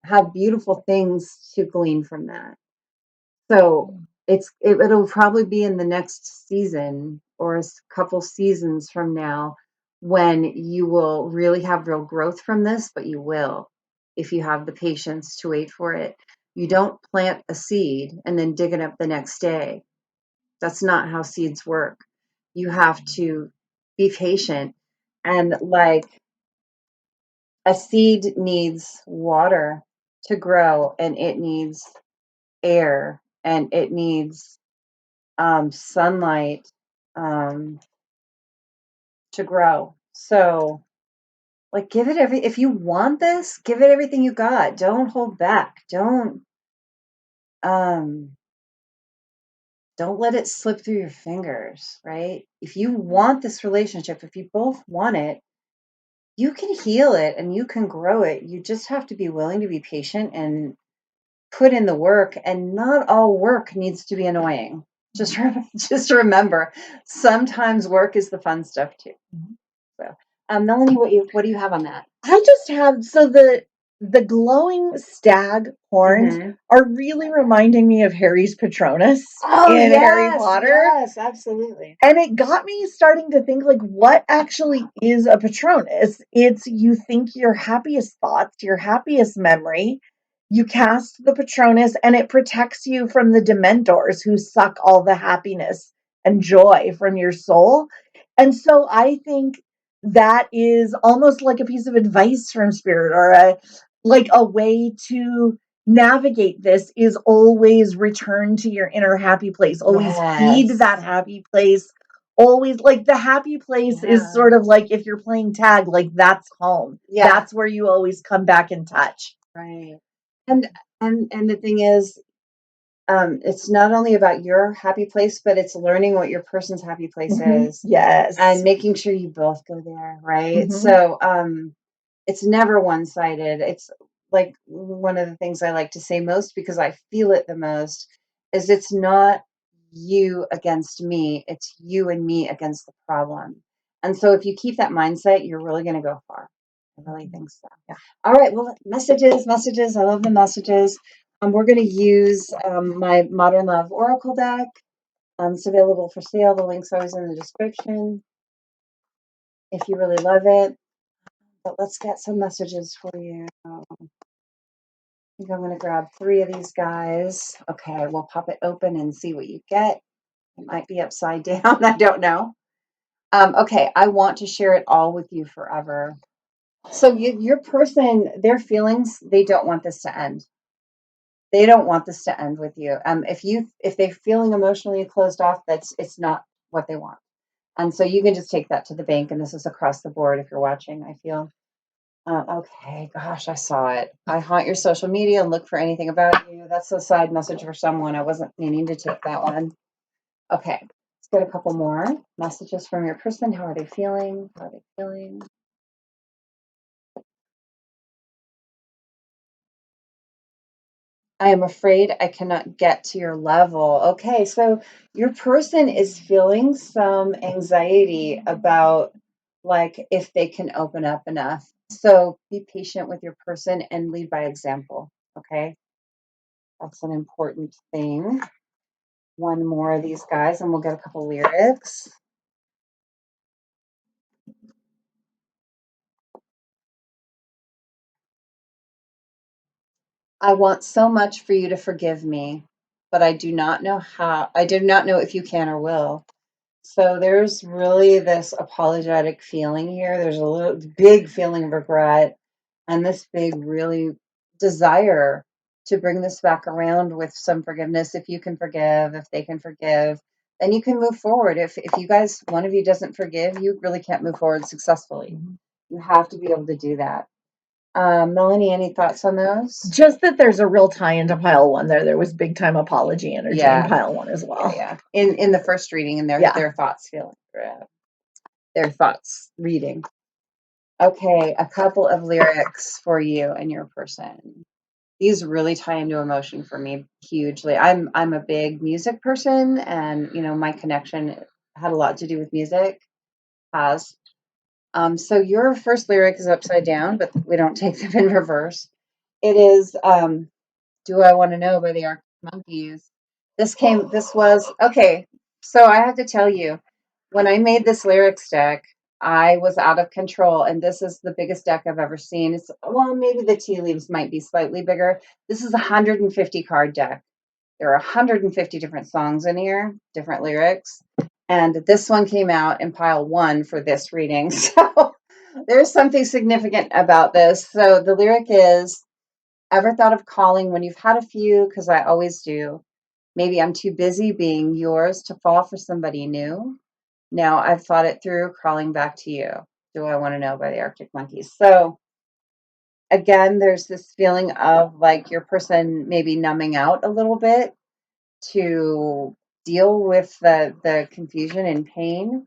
have beautiful things to glean from that. So it'll probably be in the next season or a couple seasons from now when you will really have real growth from this, but you will if you have the patience to wait for it. You don't plant a seed and then dig it up the next day. That's not how seeds work. You have to be patient. And like a seed needs water to grow, and it needs air, and it needs sunlight to grow. So like give it if you want this, give it everything you got. Don't hold back. Um don't let it slip through your fingers, right? If you want this relationship, if you both want it, you can heal it and you can grow it. You just have to be willing to be patient and put in the work. And not all work needs to be annoying. Just remember, sometimes work is the fun stuff too. So, Melanie, what do you have on that? I just have the glowing stag horns are really reminding me of Harry's Patronus in Harry Potter. Yes, absolutely. And it got me starting to think like what actually is a Patronus? It's you think your happiest thoughts, your happiest memory, you cast the Patronus and it protects you from the Dementors who suck all the happiness and joy from your soul. And so I think that is almost like a piece of advice from spirit or a way to navigate this is always return to your inner happy place. Always feed that happy place. Always like the happy place is sort of like if you're playing tag, like that's home. Yeah. That's where you always come back and touch. Right. And the thing is, it's not only about your happy place, but it's learning what your person's happy place is. Yes. And making sure you both go there, right? So it's never one-sided. It's like one of the things I like to say most because I feel it the most is it's not you against me, it's you and me against the problem. And so if you keep that mindset, you're really going to go far. I really think so. Yeah. All right. Well, messages. I love the messages. We're going to use my Modern Love Oracle deck. It's available for sale. The link's always in the description if you really love it. But let's get some messages for you. I think I'm going to grab 3 of these guys. Okay, we'll pop it open and see what you get. It might be upside down. I don't know. Okay, I want to share it all with you forever. So your person, their feelings, they don't want this to end. They don't want this to end with you. If they're feeling emotionally closed off, it's not what they want. And so you can just take that to the bank. And this is across the board if you're watching, I feel. Okay, gosh, I saw it. I haunt your social media and look for anything about you. That's a side message for someone. I wasn't meaning to take that one. Okay, let's get a couple more messages from your person. How are they feeling? How are they feeling? I am afraid I cannot get to your level. Okay, so your person is feeling some anxiety about like if they can open up enough. So be patient with your person and lead by example. Okay, that's an important thing. One more of these guys, and we'll get a couple lyrics. I want so much for you to forgive me, but I do not know how. I do not know if you can or will. So there's really this apologetic feeling here. There's a little big feeling of regret and this big really desire to bring this back around with some forgiveness. If you can forgive, if they can forgive, then you can move forward. If you guys, one of you doesn't forgive, you really can't move forward successfully. You have to be able to do that. Melanie, any thoughts on those? Just that there's a real tie into pile one there. There was big time apology energy in pile one as well. Yeah. In the first reading, and their thoughts feeling, their thoughts reading. Okay, a couple of lyrics for you and your person. These really tie into emotion for me hugely. I'm a big music person, and my connection had a lot to do with music. Has so your first lyric is upside down, but we don't take them in reverse. It is "Do I Want to Know" by the Arctic Monkeys. This was okay. So I have to tell you, when I made this lyrics deck, I was out of control, and this is the biggest deck I've ever seen. Well, maybe the tea leaves might be slightly bigger. This is a 150 card deck. There are 150 different songs in here, different lyrics, and this one came out in pile one for this reading. So there's something significant about this. So the lyric is, "Ever thought of calling when you've had a few? Because I always do. Maybe I'm too busy being yours to fall for somebody new. Now I've thought it through, crawling back to you. Do I Want to Know" by the Arctic Monkeys. So again, there's this feeling of like your person maybe numbing out a little bit to deal with the confusion and pain,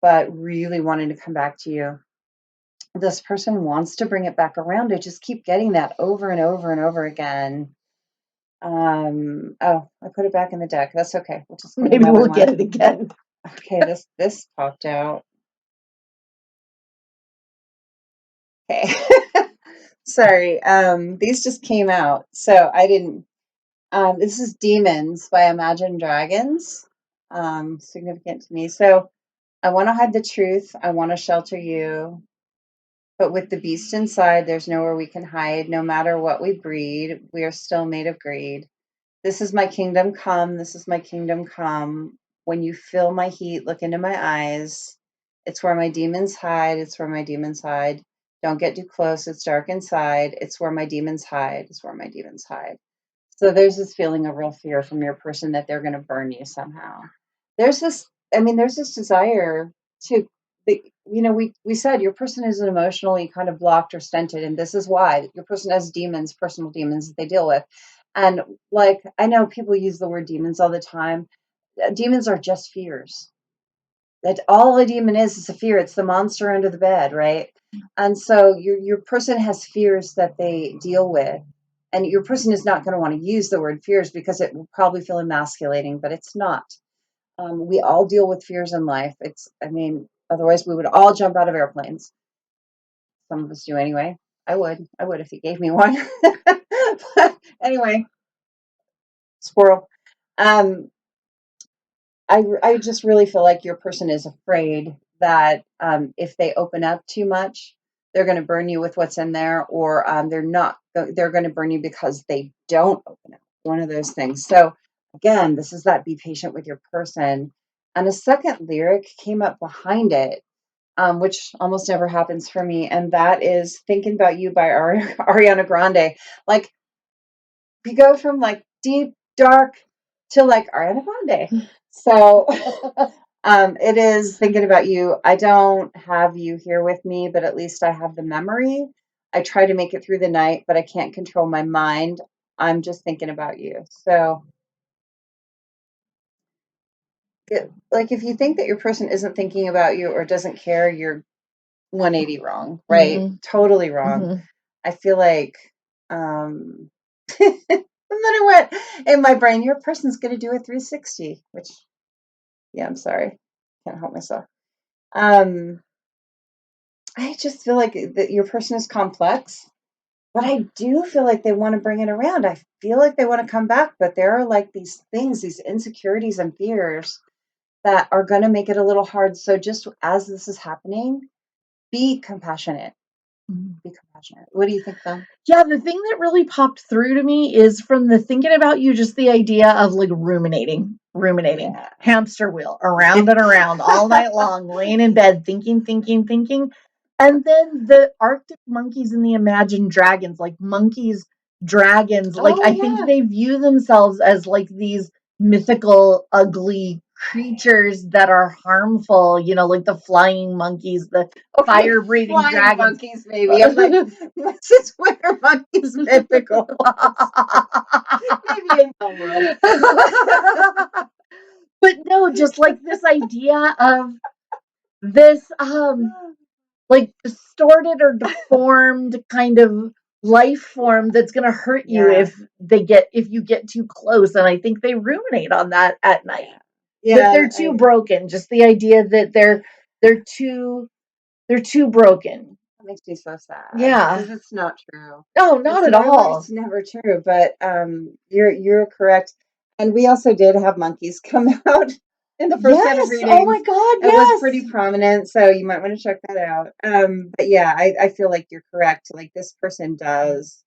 but really wanting to come back to you. This person wants to bring it back around. I just keep getting that over and over and over again. Oh, I put it back in the deck. That's okay. We'll just maybe we'll get it again. Okay, this popped out. Okay. Sorry. These just came out. So I didn't this is Demons by Imagine Dragons. Significant to me. So I want to hide the truth. I want to shelter you. But with the beast inside, there's nowhere we can hide. No matter what we breed, we are still made of greed. This is my kingdom come. This is my kingdom come. When you feel my heat, look into my eyes. It's where my demons hide. It's where my demons hide. Don't get too close. It's dark inside. It's where my demons hide. It's where my demons hide. So there's this feeling of real fear from your person that they're going to burn you somehow. There's this, there's this desire to, we said your person is emotionally kind of blocked or stunted, and this is why your person has demons, personal demons that they deal with. And like, I know people use the word demons all the time. Demons are just fears. That all a demon is a fear. It's the monster under the bed, right? And so your person has fears that they deal with, and your person is not going to want to use the word fears because it will probably feel emasculating, but it's not. We all deal with fears in life. Otherwise we would all jump out of airplanes. Some of us do anyway. I would if you gave me one. But anyway, squirrel. I just really feel like your person is afraid that if they open up too much, they're going to burn you with what's in there, or they're going to burn you because they don't open up. One of those things. So again, this is that be patient with your person. And a second lyric came up behind it, which almost never happens for me, and that is "Thinking About You" by Ariana Grande. Like, we go from like deep, dark to like Ariana Grande. So It is thinking about you. I don't have you here with me, but at least I have the memory. I try to make it through the night, but I can't control my mind. I'm just thinking about you. So, like, if you think that your person isn't thinking about you or doesn't care, you're 180 wrong, right? Mhm. Totally wrong. Mhm. I feel like, and then it went in my brain, your person's going to do a 360, which, yeah, I'm sorry. Can't help myself. I just feel like that your person is complex, but I do feel like they want to bring it around. I feel like they want to come back, but there are like these things, these insecurities and fears that are going to make it a little hard. So just as this is happening, be compassionate. Be compassionate. What do you think, Mel? Yeah, the thing that really popped through to me is from the thinking about you, just the idea of like ruminating, Yeah. hamster wheel, around and around all night long, laying in bed, thinking. And then the Arctic monkeys and the imagined dragons, like monkeys, dragons, like Oh, I think yeah. they view themselves as like these mythical, ugly creatures that are harmful, like the flying monkeys, the Okay, fire breathing flying dragons. monkeys, maybe. I'm like, what's this winter monkeys mythical? Maybe in the world. But no, just like this idea of this like distorted or deformed kind of life form that's going to hurt you Yeah. if you get too close, and I think they ruminate on that at night, that Yeah. they're too broken, just the idea that they're too broken. That makes me so sad Yeah. because it's not true. No, not at all. It's never true. But you're correct. And we also did have monkeys come out in the first set of Yes. Oh readings. my God. It was pretty Yes. prominent, so you might want to check that out. But yeah, I feel like you're correct. Like this person does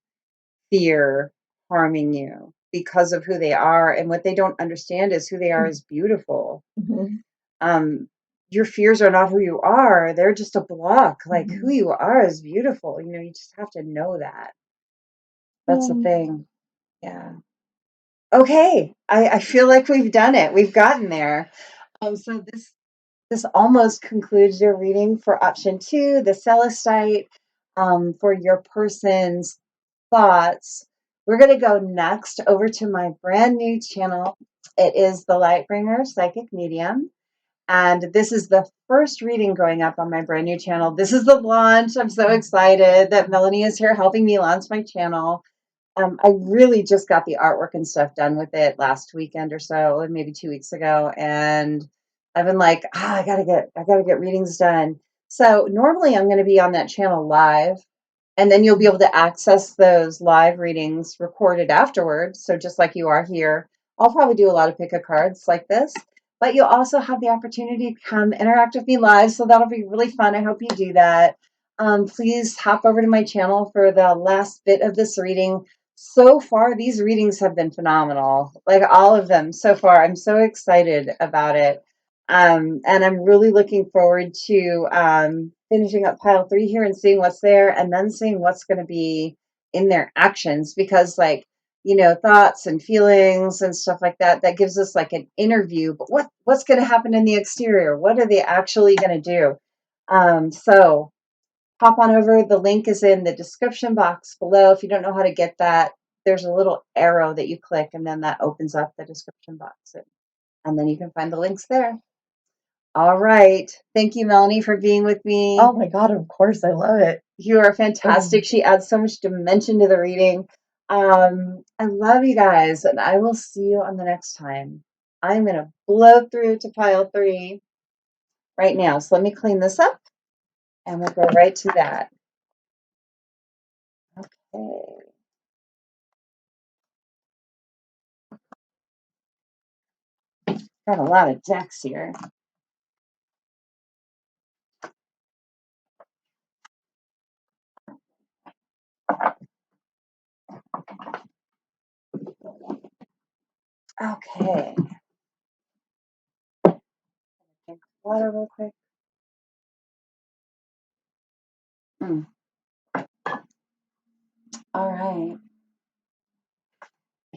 fear harming you because of who they are, and what they don't understand is who they are is beautiful. Mhm. um your fears are not who you are, they're just a block. Like who Mhm. you are is beautiful, you just have to know that. That's the Mm. thing. Yeah. Okay, I feel like we've done it, we've gotten there. So this almost concludes your reading for option 2, the Celestite, for your person's thoughts. We're going to go next over to my brand new channel. It is the Lightbringer Psychic Medium. And this is the first reading going up on my brand new channel. This is the launch. I'm so excited that Melanie is here helping me launch my channel. I really just got the artwork and stuff done with it last weekend or so, and maybe 2 weeks ago. And I've been like, I gotta get readings done. So normally I'm going to be on that channel live, and then you'll be able to access those live readings recorded afterwards. So just like you are here, I'll probably do a lot of pick a cards like this, but you'll also have the opportunity to come interact with me live. So that'll be really fun. I hope you do that. Please hop over to my channel for the last bit of this reading. So far, these readings have been phenomenal. Like all of them so far. I'm so excited about it. And I'm really looking forward to finishing up pile 3 here and seeing what's there, and then seeing what's going to be in their actions, because thoughts and feelings and stuff like that, that gives us like an interview, but what's going to happen in the exterior? What are they actually going to do? So hop on over. The link is in the description box below. If you don't know how to get that, there's a little arrow that you click, and then that opens up the description box, and then you can find the links there. All right. Thank you, Melanie, for being with me. Oh my God, of course. I love it. You are fantastic. She adds so much dimension to the reading. I love you guys, and I will see you on the next time. I'm going to blow through to pile 3 right now. So let me clean this up, and we'll go right to that. Okay. Got a lot of decks here. Okay. Drink water real quick. All right.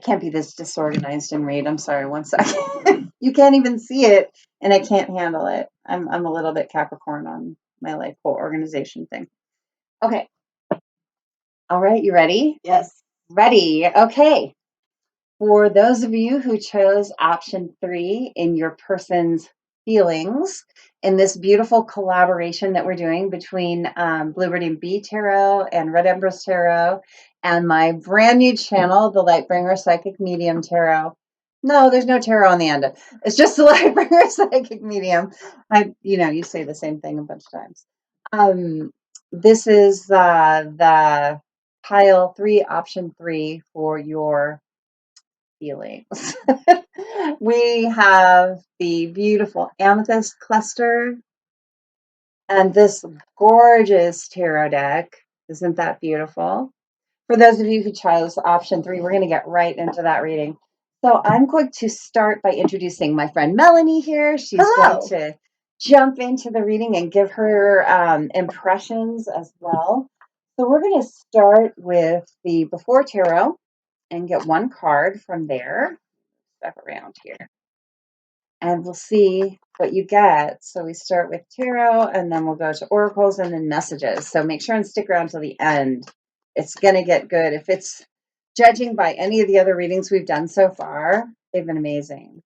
can't be this disorganized and read. I'm sorry, one second. You can't even see it, and I can't handle it. I'm a little bit Capricorn on my like whole organization thing. Okay. All right, you ready? Yes. Ready. Okay. For those of you who chose option 3 in your person's feelings, in this beautiful collaboration that we're doing between Bluebird and Bee Tarot and Red Empress Tarot and my brand new channel, the Lightbringer Psychic Medium Tarot. No, there's no tarot on the end. It's just the Lightbringer Psychic Medium. You say the same thing a bunch of times. This is the pile 3, option 3 for your feelings. We have the beautiful Amethyst cluster and this gorgeous tarot deck. Isn't that beautiful? For those of you who chose option 3, we're going to get right into that reading. So I'm going to start by introducing my friend Melanie here. She's Hello. going to jump into the reading and give her impressions as well. So we're going to start with the Before Tarot and get one card from there. Step around here. And we'll see what you get. So we start with tarot, and then we'll go to oracles and then messages. So make sure and stick around till the end. It's going to get good. If it's judging by any of the other readings we've done so far, they've been amazing.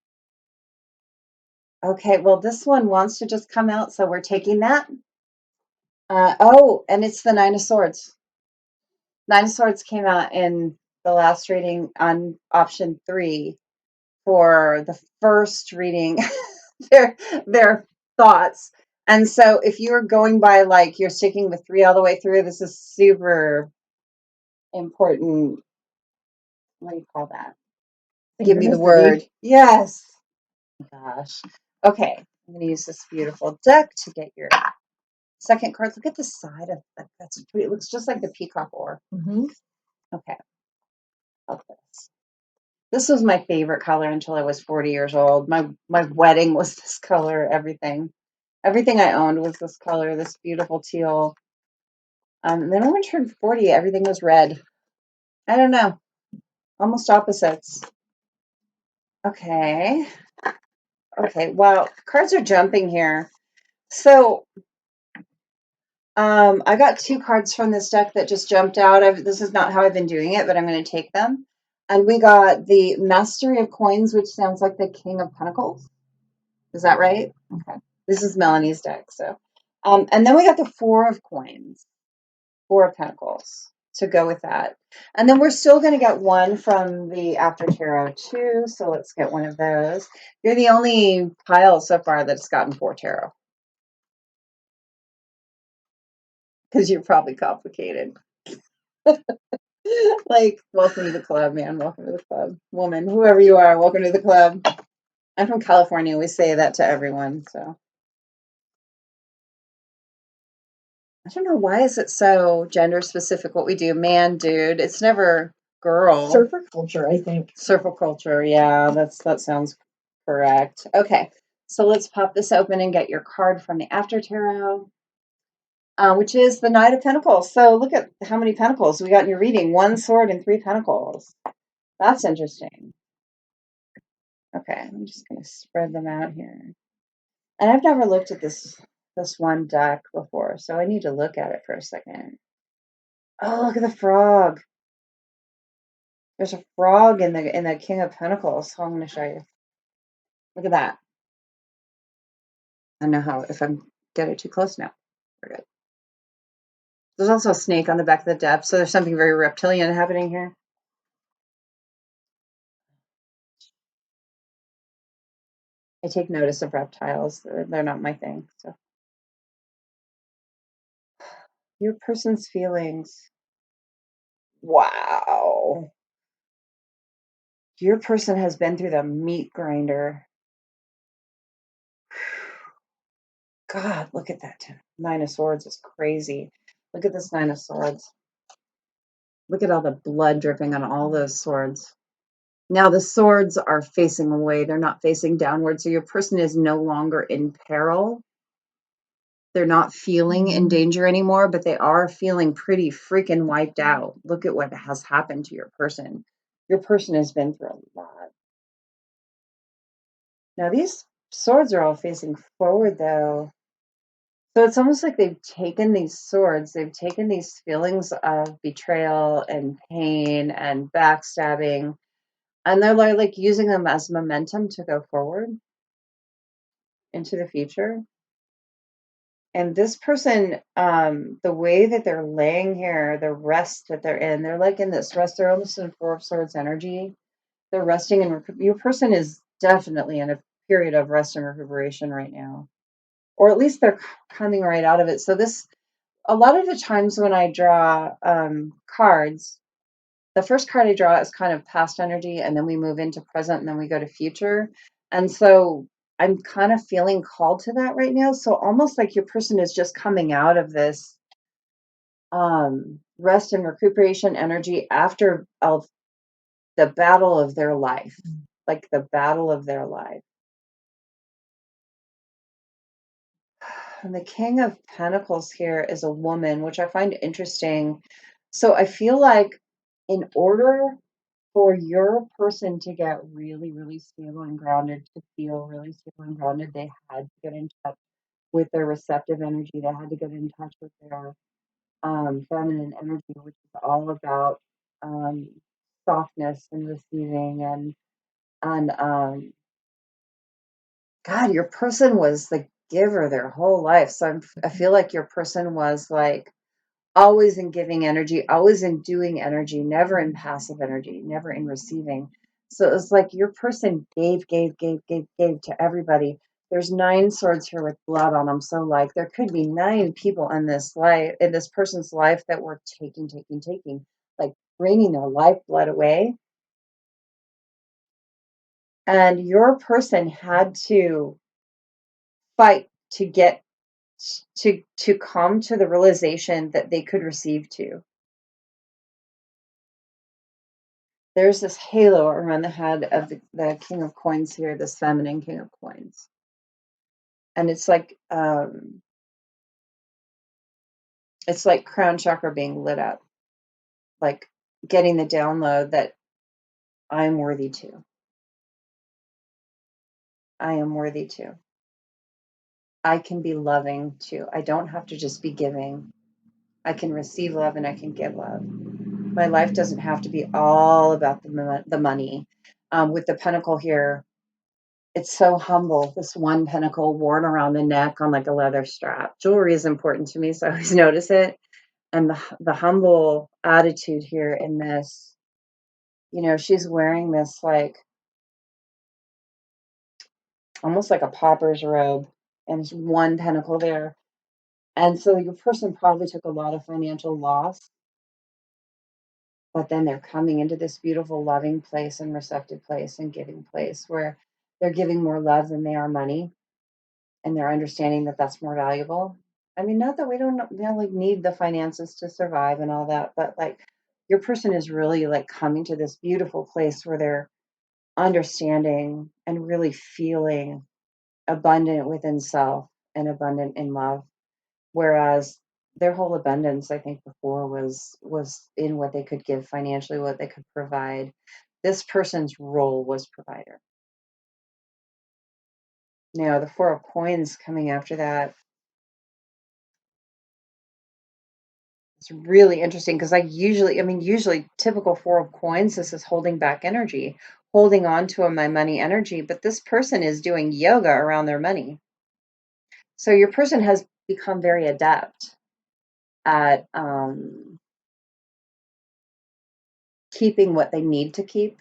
Okay, well, this one wants to just come out, so we're taking that. And it's the Nine of Swords. Nine of Swords came out in the last reading on option 3 for the first reading. their thoughts. And so if you're going by like you're sticking with 3 all the way through, this is super important. What do you call that? Give me the word. Yes. Gosh. Okay. I'm going to use this beautiful deck to get your second card. Look at the side of that. That's pretty. It looks just like the Peacock Ore. Mm-hmm. Okay. Love this. This was my favorite color until I was 40 years old. My wedding was this color. Everything I owned was this color. This beautiful teal. And then when I turned 40, everything was red. I don't know. Almost opposites. Okay. Okay. Wow. Cards are jumping here. So I got 2 cards from this deck that just jumped out. This is not how I've been doing it, but I'm going to take them. And we got the Mastery of Coins, which sounds like the King of Pentacles. Is that right? Okay. This is Melanie's deck. So, and then we got the 4 of Coins, 4 of Pentacles to go with that. And then we're still going to get one from the After Tarot too. So let's get one of those. You're the only pile so far that's gotten 4 tarot. Because you're probably complicated. Like, welcome to the club, man. Welcome to the club. Woman, whoever you are, welcome to the club. I'm from California. We say that to everyone. So I don't know, why is it so gender specific what we do? Man, dude. It's never girl. Surfer culture, I think. Surfer culture. Yeah, that sounds correct. Okay. So let's pop this open and get your card from the After Tarot, which is the Knight of Pentacles. So look at how many pentacles we got in your reading. 1 sword and 3 pentacles. That's interesting. Okay, I'm just going to spread them out here. And I've never looked at this one deck before, so I need to look at it for a second. Oh, look at the frog. There's a frog in the King of Pentacles. So I'm going to show you. Look at that. I don't know how, if I'm get it too close now. We're good. There's also a snake on the back of the deck, so there's something very reptilian happening here. I take notice of reptiles. They're not my thing. So your person's feelings. Wow. Your person has been through the meat grinder. God, look at that. 9 of Swords is crazy. Look at this 9 of Swords. Look at all the blood dripping on all those swords. Now the swords are facing away. They're not facing downward. So your person is no longer in peril. They're not feeling in danger anymore, but they are feeling pretty freaking wiped out. Look at what has happened to your person. Your person has been through a lot. Now these swords are all facing forward though. So it's almost like they've taken these swords, they've taken these feelings of betrayal and pain and backstabbing, and they're like using them as momentum to go forward into the future. And this person, the way that they're laying here, the rest that they're in, they're like in this rest, they're almost in Four of Swords energy. They're resting, and your person is definitely in a period of rest and recuperation right now. Or at least they're coming right out of it. So this, a lot of the times when I draw cards, the first card I draw is kind of past energy, and then we move into present, and then we go to future. And so I'm kind of feeling called to that right now. So almost like your person is just coming out of this rest and recuperation energy after the battle of their life, like the battle of their life. And the King of Pentacles here is a woman, which I find interesting. So I feel like in order for your person to get really, really stable and grounded, to feel really stable and grounded, they had to get in touch with their receptive energy. They had to get in touch with their feminine energy, which is all about softness and receiving and God, your person was the giver their whole life. So I feel like your person was like always in giving energy, always in doing energy, never in passive energy, never in receiving. So it was like your person gave to everybody. There's 9 swords here with blood on them. So like there could be 9 people in this life, in this person's life that were taking, like draining their lifeblood away. And your person had to fight to get to come to the realization that they could receive too. There's this halo around the head of the King of Coins here, this feminine King of Coins. And it's like crown chakra being lit up, like getting the download that I'm worthy to. I am worthy to. I can be loving too. I don't have to just be giving. I can receive love and I can give love. My life doesn't have to be all about the money. With the pentacle here, it's so humble. This one pentacle worn around the neck on like a leather strap. Jewelry is important to me, so I always notice it. And the humble attitude here in this, she's wearing this like almost like a pauper's robe, and it's one pentacle there. And so your person probably took a lot of financial loss, but then they're coming into this beautiful loving place and receptive place and giving place where they're giving more love than they are money, and they're understanding that that's more valuable. I mean, not that we don't like need the finances to survive and all that, but like your person is really like coming to this beautiful place where they're understanding and really feeling abundant within self and abundant in love. Whereas their whole abundance, I think, before was in what they could give financially, what they could provide. This person's role was provider. Now, the Four of Coins coming after that, it's really interesting because usually typical Four of Coins, this is holding back energy, holding on to my money energy, but this person is doing yoga around their money. So your person has become very adept at keeping what they need to keep,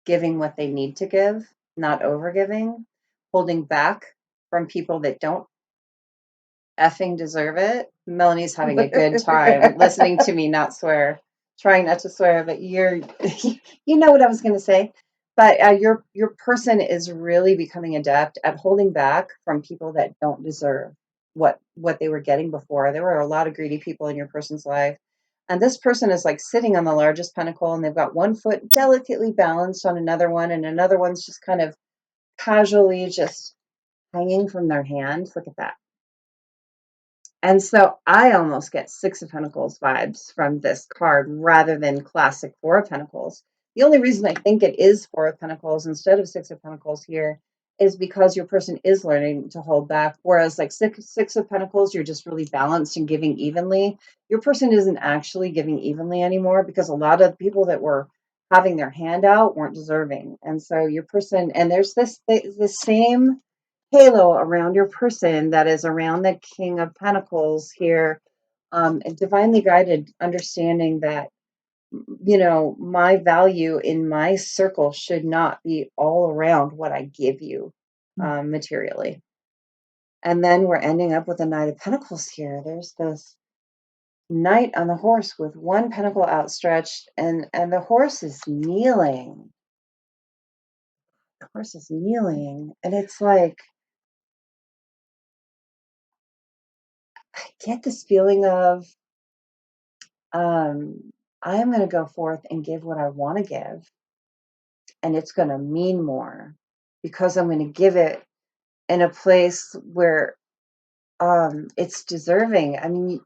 giving what they need to give, not overgiving, holding back from people that don't effing deserve it. Melanie's having a good time listening to me not swear, trying not to swear, but you know what I was going to say. But your person is really becoming adept at holding back from people that don't deserve what they were getting before. There were a lot of greedy people in your person's life. And this person is like sitting on the largest pentacle, and they've got one foot delicately balanced on another one, and another one's just kind of casually just hanging from their hand. Look at that. And so I almost get Six of Pentacles vibes from this card rather than classic Four of Pentacles. The only reason I think it is Four of Pentacles instead of Six of Pentacles here is because your person is learning to hold back. Whereas like six of Pentacles, you're just really balanced and giving evenly. Your person isn't actually giving evenly anymore because a lot of people that were having their hand out weren't deserving. And so your person, and there's the same halo around your person that is around the King of Pentacles here, and divinely guided, understanding that, you know, my value in my circle should not be all around what I give you materially. And then we're ending up with a Knight of Pentacles here. There's this knight on the horse with one pentacle outstretched, and the horse is kneeling. The horse is kneeling, and it's like, I get this feeling of, I am going to go forth and give what I want to give, and it's going to mean more because I'm going to give it in a place where it's deserving. I mean,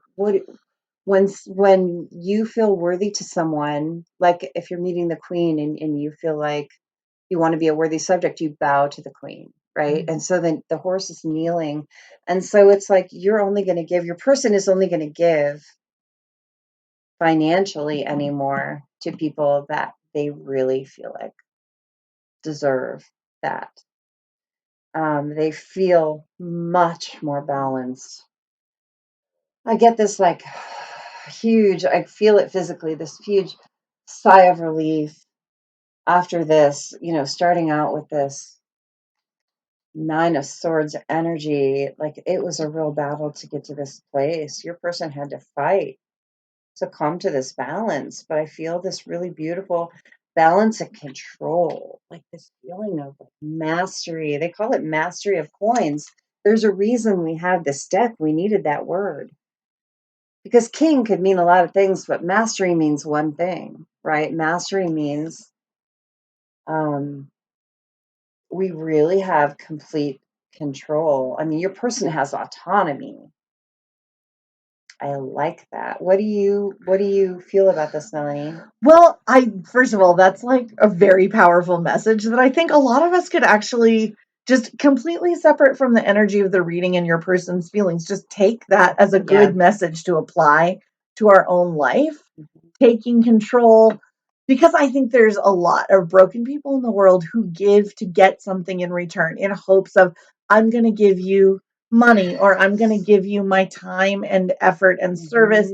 when you feel worthy to someone, like if you're meeting the queen and you feel like you want to be a worthy subject, you bow to the queen, right? Mm-hmm. And so then the horse is kneeling, and so it's like you're only going to give, your person is only going to give financially anymore to people that they really feel like deserve that. They feel much more balanced. I get this like huge, I feel it physically, this huge sigh of relief after this, you know, starting out with this Nine of Swords energy. Like, it was a real battle to get to this place. Your person had to fight to come to this balance, but I feel this really beautiful balance and control, like this feeling of like mastery. They call it mastery of coins. There's a reason we have this deck. We needed that word because king could mean a lot of things, but mastery means one thing, right? Mastery means we really have complete control. I mean, your person has autonomy. I like that. What do you feel about this, Melanie? Well, first of all, that's like a very powerful message that I think a lot of us could actually, just completely separate from the energy of the reading and your person's feelings, just take that as a good message to apply to our own life, taking control. Because I think there's a lot of broken people in the world who give to get something in return in hopes of, I'm going to give you money, or I'm going to give you my time and effort and service.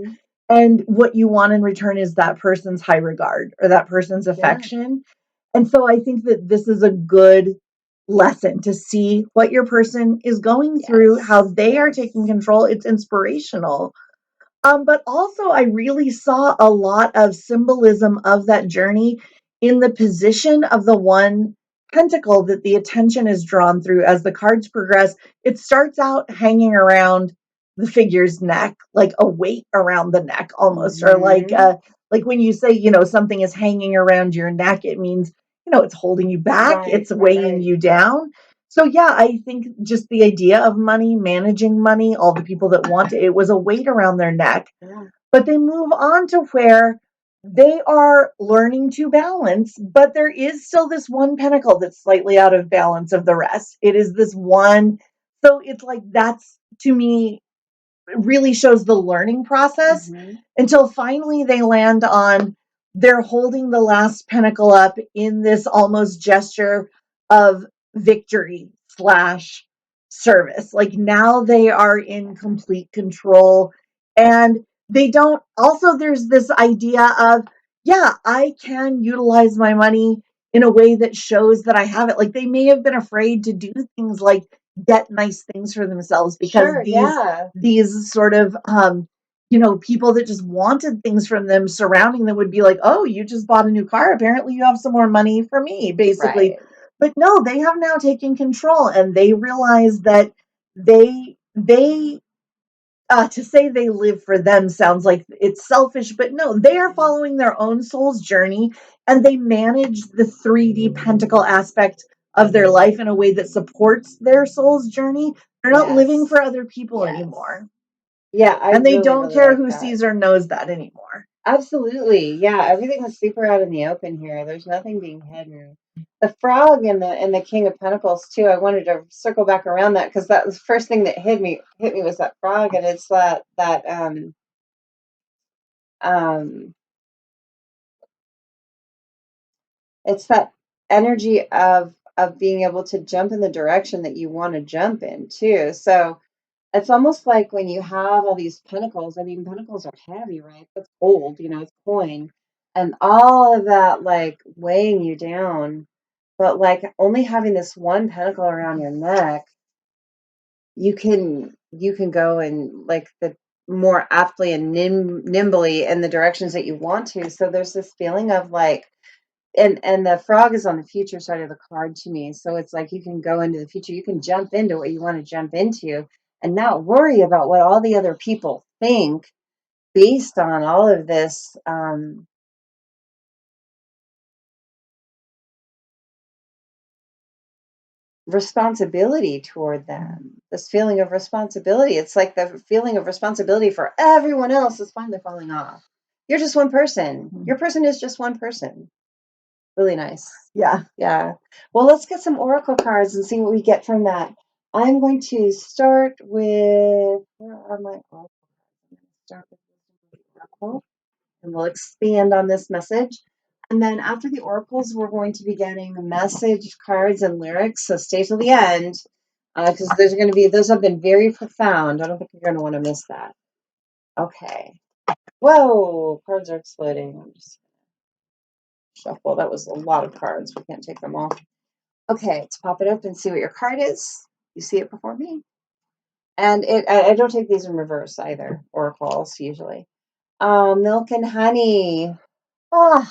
And what you want in return is that person's high regard or that person's affection. And so I think that this is a good lesson to see what your person is going through, how they are taking control. It's inspirational. But also, I really saw a lot of symbolism of that journey in the position of the one pentacle that the attention is drawn through as the cards progress. It starts out hanging around the figure's neck, like a weight around the neck almost, or like when you say, something is hanging around your neck, it means, it's holding you back, it's weighing you down. So yeah, I think just the idea of money, managing money, all the people that want it was a weight around their neck. But they move on to where they are learning to balance, but there is still this one pentacle that's slightly out of balance of the rest. It is this one. So it's like, that's, to me, really shows the learning process until finally they land on, they're holding the last pentacle up in this almost gesture of victory / service. Like, now they are in complete control, and they don't, also there's this idea of, I can utilize my money in a way that shows that I have it. Like, they may have been afraid to do things like get nice things for themselves because these sort of people that just wanted things from them surrounding them would be like, oh, you just bought a new car, apparently you have some more money for me, basically. But no, they have now taken control, and they realize that they to say they live for them sounds like it's selfish, but no, they are following their own soul's journey, and they manage the 3D pentacle aspect of their life in a way that supports their soul's journey. They're not living for other people anymore. Yeah, and they don't care who sees or knows that anymore. Absolutely. Yeah, everything is super out in the open here. There's nothing being hidden. The frog and the King of Pentacles too. I wanted to circle back around that because that was the first thing that hit me was that frog, and it's um it's that energy of being able to jump in the direction that you want to jump in too. So it's almost like when you have all these pentacles. I mean, pentacles are heavy, right? That's gold, it's coin, and all of that like weighing you down. But like only having this one pentacle around your neck, you can go and like the more aptly and nimbly in the directions that you want to. So there's this feeling of like, and the frog is on the future side of the card to me. So it's like you can go into the future, you can jump into what you want to jump into and not worry about what all the other people think based on all of this responsibility toward them. This feeling of responsibility. It's like the feeling of responsibility for everyone else is finally falling off. You're just one person. Your person is just one person. Really nice. Yeah. Yeah. Well, let's get some oracle cards and see what we get from that. I'm going to start with, where are my oracles? I'm going to start with the oracle, and we'll expand on this message. And then after the oracles, we're going to be getting message cards and lyrics. So stay till the end, because those have been very profound. I don't think you're going to want to miss that. Okay. Whoa, cards are exploding. I'm just shuffle. That was a lot of cards. We can't take them all. Okay, let's pop it up and see what your card is. You see it before me. And I don't take these in reverse either, oracles usually. Milk and honey. Oh,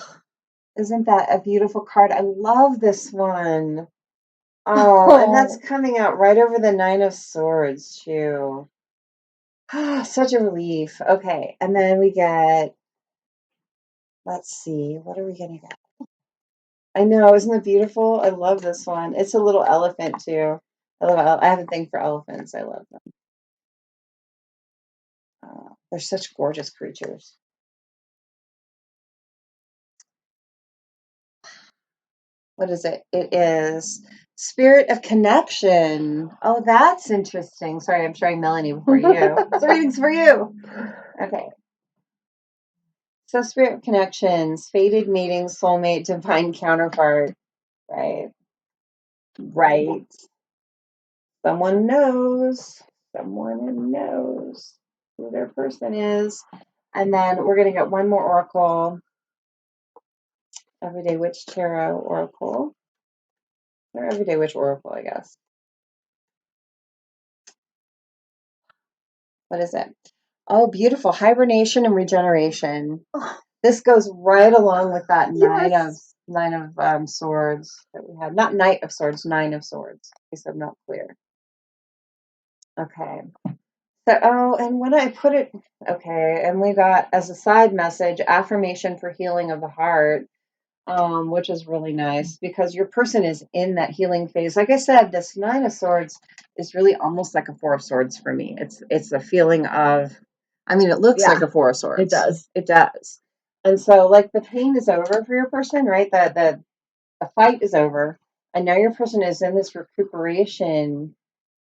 isn't that a beautiful card? I love this one. Oh, and that's coming out right over the Nine of Swords, too. Such a relief. Okay, and then we get, let's see, what are we going to get? I know, isn't it beautiful? I love this one. It's a little elephant, too. I have a thing for elephants. I love them. They're such gorgeous creatures. What is it? It is Spirit of Connection. Oh, that's interesting. Sorry, I'm showing Melanie before you. This reading's for you. Okay. So, Spirit of Connections, fated meeting, soulmate, divine counterpart. Right. Right. Someone knows. Someone knows who their person is. And then we're going to get one more oracle. Everyday Witch Tarot Oracle. Or Everyday Witch Oracle, I guess. What is it? Oh, beautiful. Hibernation and regeneration. This goes right along with that nine of swords that we had. Not Knight of Swords, Nine of Swords. In case I'm not clear. Okay. So, and when I put it, okay, and we got as a side message, affirmation for healing of the heart, which is really nice because your person is in that healing phase. Like I said, this Nine of Swords is really almost like a Four of Swords for me. It's a feeling of, I mean, it looks like a Four of Swords. It does. It does. And so, like, the pain is over for your person, right? The fight is over, and now your person is in this recuperation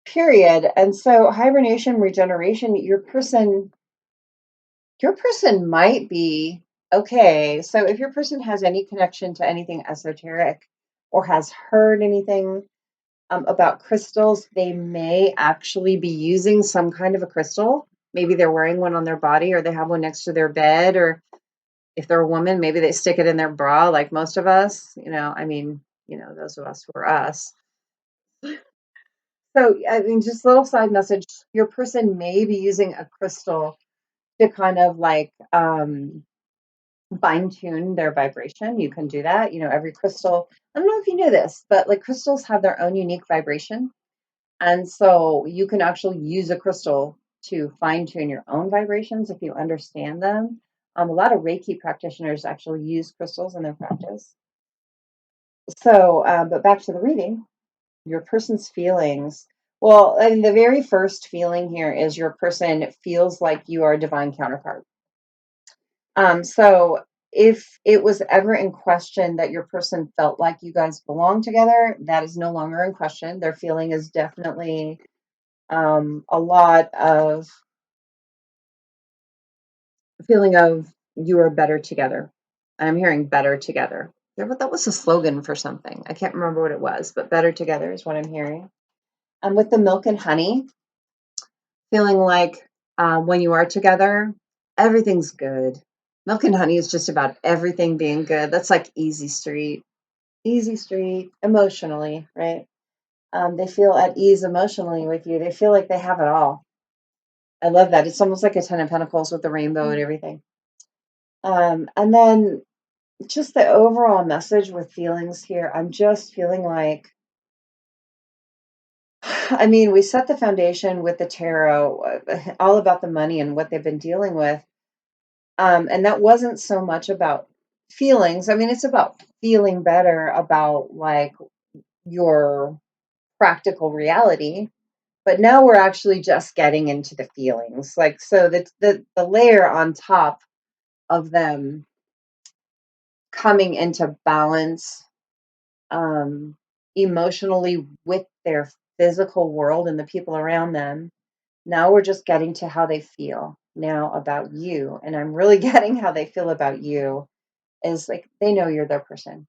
period. And so, hibernation, regeneration, your person might be okay. So if your person has any connection to anything esoteric or has heard anything about crystals, they may actually be using some kind of a crystal. Maybe they're wearing one on their body, or they have one next to their bed, or if they're a woman, maybe they stick it in their bra like most of us. I mean, those of us who are us. So, I mean, just a little side message. Your person may be using a crystal to kind of like fine tune their vibration. You can do that. Every crystal, I don't know if you knew this, but like crystals have their own unique vibration. And so you can actually use a crystal to fine tune your own vibrations if you understand them. A lot of Reiki practitioners actually use crystals in their practice. So, but back to the reading, your person's feelings. Well, I mean, the very first feeling here is your person feels like you are a divine counterpart. So if it was ever in question that your person felt like you guys belong together, that is no longer in question. Their feeling is definitely a lot of feeling of you are better together. And I'm hearing better together. That was a slogan for something. I can't remember what it was, but better together is what I'm hearing. And with the milk and honey, feeling like when you are together, everything's good. Milk and honey is just about everything being good. That's like easy street emotionally, right? They feel at ease emotionally with you. They feel like they have it all. I love that. It's almost like a 10 of Pentacles with the rainbow and everything. And then just the overall message with feelings here, I'm just feeling like, I mean, we set the foundation with the tarot, all about the money and what they've been dealing with. And that wasn't so much about feelings. I mean, it's about feeling better about like your practical reality. But now we're actually just getting into the feelings. Like, so the layer on top of them coming into balance emotionally with their physical world and the people around them. Now we're just getting to how they feel now about you. And I'm really getting how they feel about you is like they know you're their person.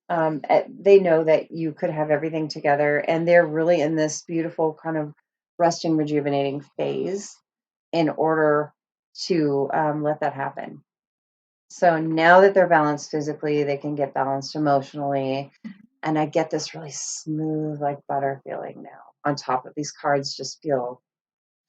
They know that you could have everything together, and they're really in this beautiful kind of resting, rejuvenating phase in order to let that happen. So now that they're balanced physically, they can get balanced emotionally. And I get this really smooth, like butter feeling now. On top of these cards, just feel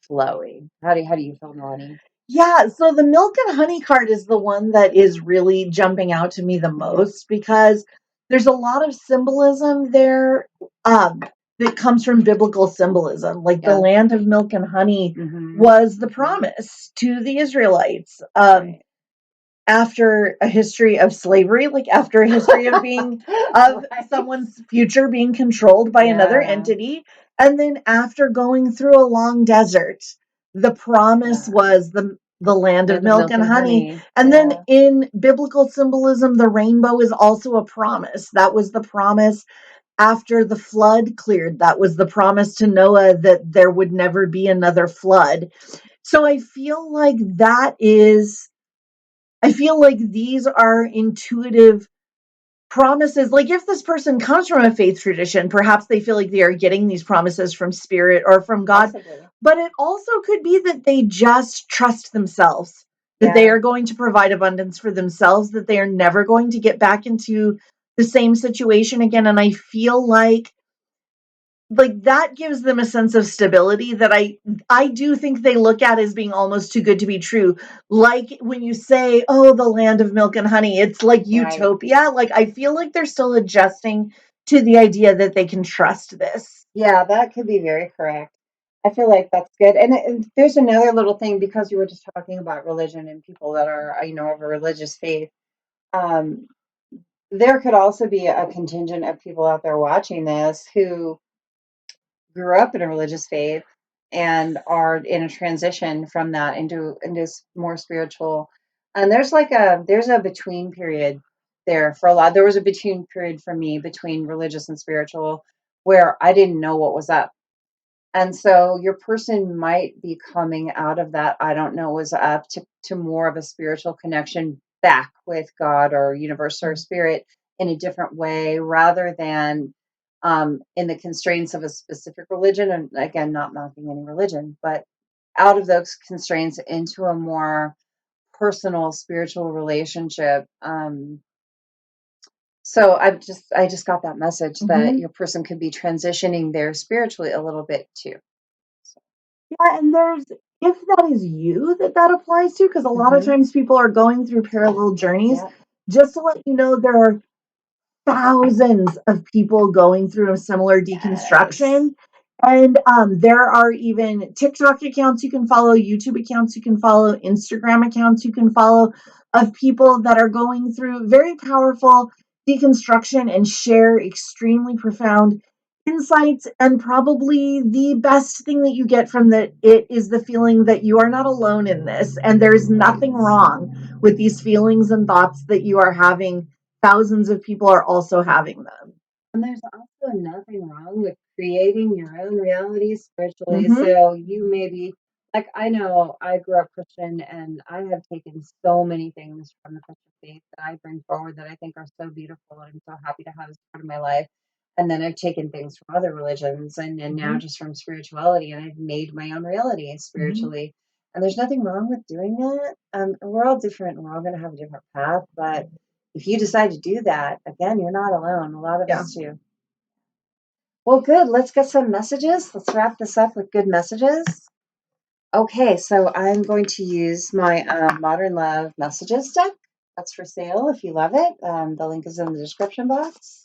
flowy. How do you feel, Melanie? Yeah, so the milk and honey card is the one that is really jumping out to me the most because there's a lot of symbolism there that comes from biblical symbolism. Like the Yeah. land of milk and honey was the promise to the Israelites. Right. After a history of slavery, like after a history of being of Right. someone's future being controlled by another Yeah. entity, and then after going through a long desert, the promise was the land of milk and honey. And then in biblical symbolism, the rainbow is also a promise. That was the promise after the flood cleared. That was the promise to Noah that there would never be another flood. So I feel like these are intuitive promises. Like if this person comes from a faith tradition, perhaps they feel like they are getting these promises from spirit or from God. Possibly. But it also could be that they just trust themselves, that they are going to provide abundance for themselves, that they are never going to get back into the same situation again. And I feel like that gives them a sense of stability that I do think they look at as being almost too good to be true. Like when you say, oh, the land of milk and honey, it's like utopia. Like I feel like they're still adjusting to the idea that they can trust this. Yeah, that could be very correct. I feel like that's good. And there's another little thing because you were just talking about religion and people that are, of a religious faith. Um, there could also be a contingent of people out there watching this who grew up in a religious faith and are in a transition from that into more spiritual. And there's a between period there for a lot. There was a between period for me between religious and spiritual where I didn't know what was up. And so your person might be coming out of that I don't know was up to more of a spiritual connection back with God or universe or spirit in a different way rather than in the constraints of a specific religion. And again, not knocking any religion, but out of those constraints into a more personal spiritual relationship. So I just got that message that your person could be transitioning there spiritually a little bit too. Yeah, and if that is you that applies to, because a lot of times people are going through parallel journeys. Just to let you know, there are thousands of people going through a similar deconstruction. And there are even TikTok accounts you can follow, YouTube accounts you can follow, Instagram accounts you can follow of people that are going through very powerful deconstruction and share extremely profound insights, and probably the best thing that you get from it is the feeling that you are not alone in this, and there's nothing wrong with these feelings and thoughts that you are having. Thousands of people are also having them. And there's also nothing wrong with creating your own reality spiritually. Mm-hmm. So you maybe, like, I know I grew up Christian and I have taken so many things from the Christian faith that I bring forward that I think are so beautiful and I'm so happy to have as part of my life. And then I've taken things from other religions and now just from spirituality, and I've made my own reality spiritually. And there's nothing wrong with doing that. We're all different and we're all going to have a different path, but if you decide to do that, again, you're not alone. A lot of us do. Well, good. Let's get some messages. Let's wrap this up with good messages. Okay, so I'm going to use my Modern Love Messages deck. That's for sale if you love it. The link is in the description box.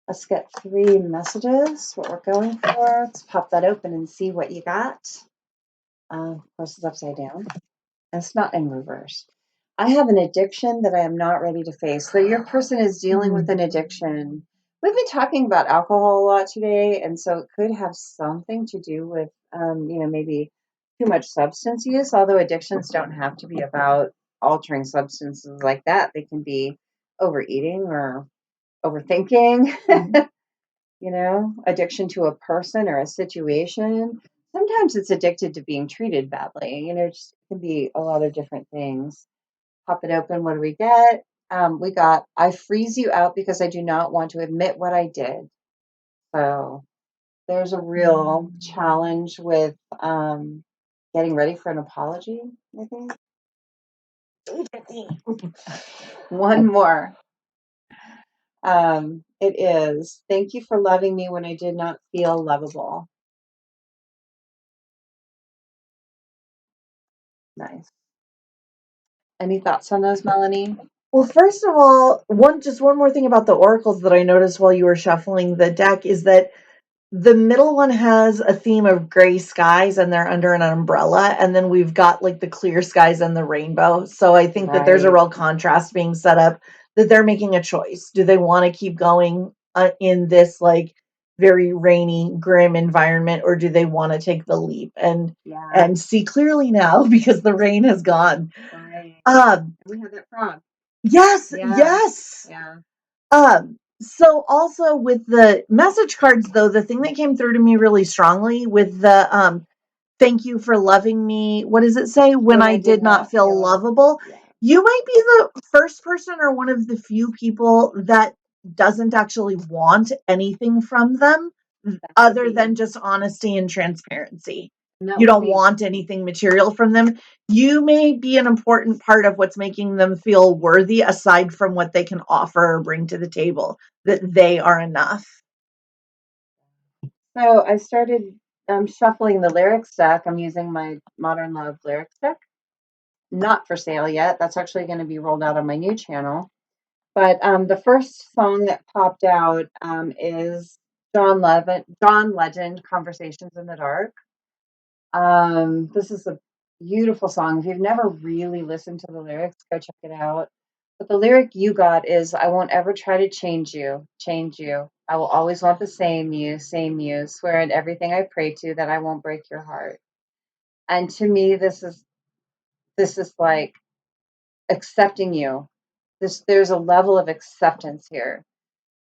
Let's get 3 messages, what we're going for. Let's pop that open and see what you got. Of course, it's upside down. And it's not in reverse. I have an addiction that I am not ready to face. So your person is dealing with an addiction. We've been talking about alcohol a lot today, and so it could have something to do with, maybe too much substance use, although addictions don't have to be about altering substances like that. They can be overeating or overthinking, addiction to a person or a situation. Sometimes it's addicted to being treated badly. It can be a lot of different things. Pop it open. What do we get? We got, I freeze you out because I do not want to admit what I did. So there's a real challenge with getting ready for an apology, I think. One more. It is, thank you for loving me when I did not feel lovable. Nice. Any thoughts on those, Melanie? Well, first of all, one more thing about the oracles that I noticed while you were shuffling the deck is that the middle one has a theme of gray skies and they're under an umbrella, and then we've got like the clear skies and the rainbow. So I think that there's a real contrast being set up, that they're making a choice. Do they want to keep going in this like very rainy, grim environment, or do they want to take the leap and see clearly now because the rain has gone? Right. Um, We have that frog. yes, Yeah. yes. Yeah. So also with the message cards, though, the thing that came through to me really strongly with the thank you for loving me. What does it say? When I did not feel lovable. Yeah. You might be the first person or one of the few people that doesn't actually want anything from them other than just honesty and transparency. You don't want anything material from them. You may be an important part of what's making them feel worthy, aside from what they can offer or bring to the table, that they are enough. So I started shuffling the lyrics deck. I'm using my Modern Love lyrics deck. Not for sale yet. That's actually going to be rolled out on my new channel. But the first song that popped out is John Legend, Conversations in the Dark. This is a beautiful song. If you've never really listened to the lyrics, go check it out. But the lyric you got is, I won't ever try to change you. I will always want the same you. Swear in everything I pray to that I won't break your heart. And to me, this is like accepting you. There's a level of acceptance here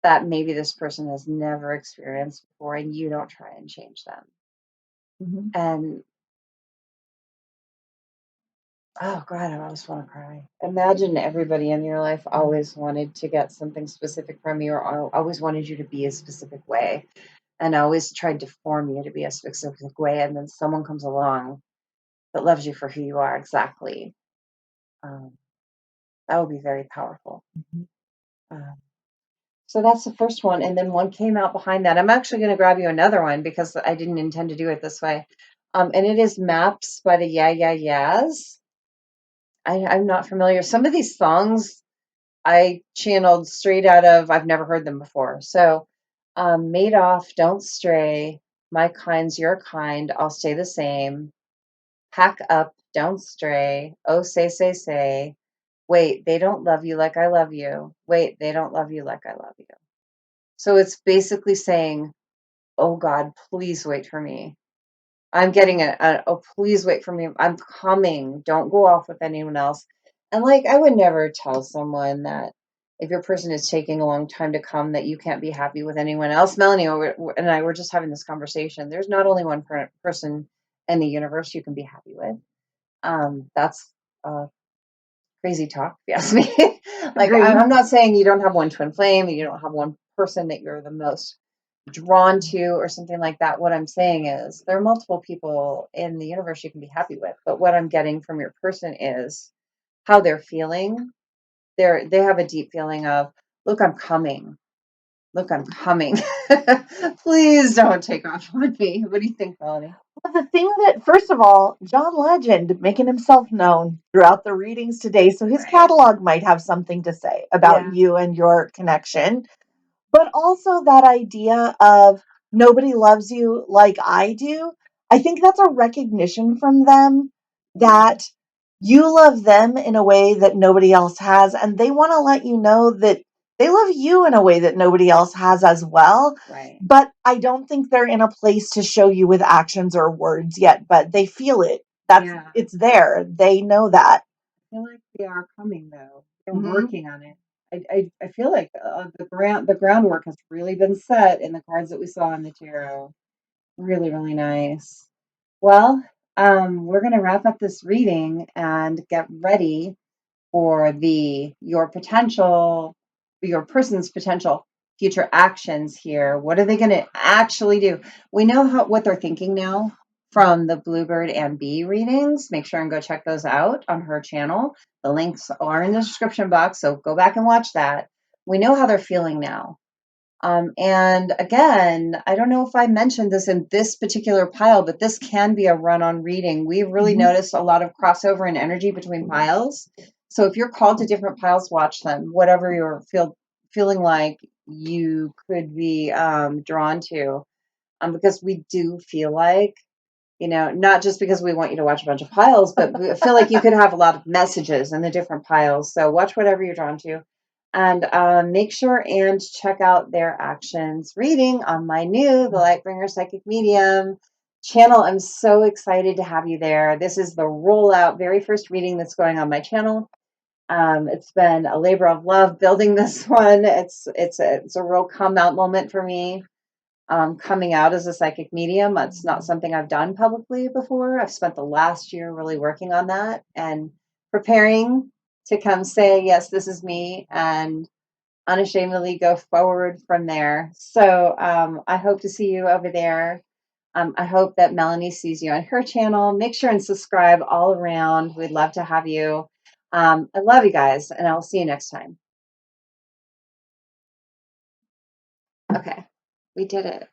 that maybe this person has never experienced before, and you don't try and change them. Mm-hmm. And oh God, I always want to cry. Imagine everybody in your life always wanted to get something specific from you, or always wanted you to be a specific way, and always tried to form you to be a specific way. And then someone comes along that loves you for who you are exactly. That would be very powerful. So that's the first one. And then one came out behind that. I'm actually going to grab you another one because I didn't intend to do it this way. And it is Maps by the 𝗂𝗂𝗂𝗂s. I'm not familiar. Some of these songs I channeled straight out of, I've never heard them before. So Madoff, Don't Stray, My Kind's Your Kind, I'll Stay the Same, Pack Up, Don't Stray, Oh Say, Wait, They Don't Love You Like I Love You, Wait, They Don't Love You Like I Love You. So it's basically saying, oh God, please wait for me. I'm getting oh, please wait for me. I'm coming. Don't go off with anyone else. And like, I would never tell someone that if your person is taking a long time to come, that you can't be happy with anyone else. Melanie and I were just having this conversation. There's not only one person in the universe you can be happy with. That's crazy talk, if you ask me. Like, Agreed. I'm not saying you don't have one twin flame, you don't have one person that you're the most drawn to or something like that. What I'm saying is there are multiple people in the universe you can be happy with, but what I'm getting from your person is how they're feeling. They have a deep feeling of, look, I'm coming. Look, I'm coming. Please don't take off on me. What do you think, Melanie? Well, the thing that, first of all, John Legend making himself known throughout the readings today, so his catalog might have something to say about you and your connection. But also that idea of nobody loves you like I do. I think that's a recognition from them that you love them in a way that nobody else has. And they want to let you know that they love you in a way that nobody else has as well. Right. But I don't think they're in a place to show you with actions or words yet, but they feel it. It's there. They know that. I feel like they are coming though. They're working on it. I feel like the groundwork has really been set in the cards that we saw in the tarot. Really, really nice. Well, we're gonna wrap up this reading and get ready for your person's potential future actions here. What are they gonna actually do? We know what they're thinking now from the Bluebird and Bee readings. Make sure and go check those out on her channel. The links are in the description box, so go back and watch that. We know how they're feeling now. And again, I don't know if I mentioned this in this particular pile, but this can be a run-on reading. We've really noticed a lot of crossover in energy between piles. So if you're called to different piles, watch them. Whatever you're feeling like you could be drawn to, because we do feel like, not just because we want you to watch a bunch of piles, but we feel like you could have a lot of messages in the different piles. So watch whatever you're drawn to. And make sure and check out their actions reading on my new, the Lightbringer Psychic Medium channel. I'm so excited to have you there. This is the rollout, very first reading that's going on my channel. It's been a labor of love building this one. It's a real come out moment for me. Coming out as a psychic medium. It's not something I've done publicly before. I've spent the last year really working on that and preparing to come say, yes, this is me, and unashamedly go forward from there. So I hope to see you over there. I hope that Melanie sees you on her channel. Make sure and subscribe all around. We'd love to have you. I love you guys, and I'll see you next time. Okay, we did it.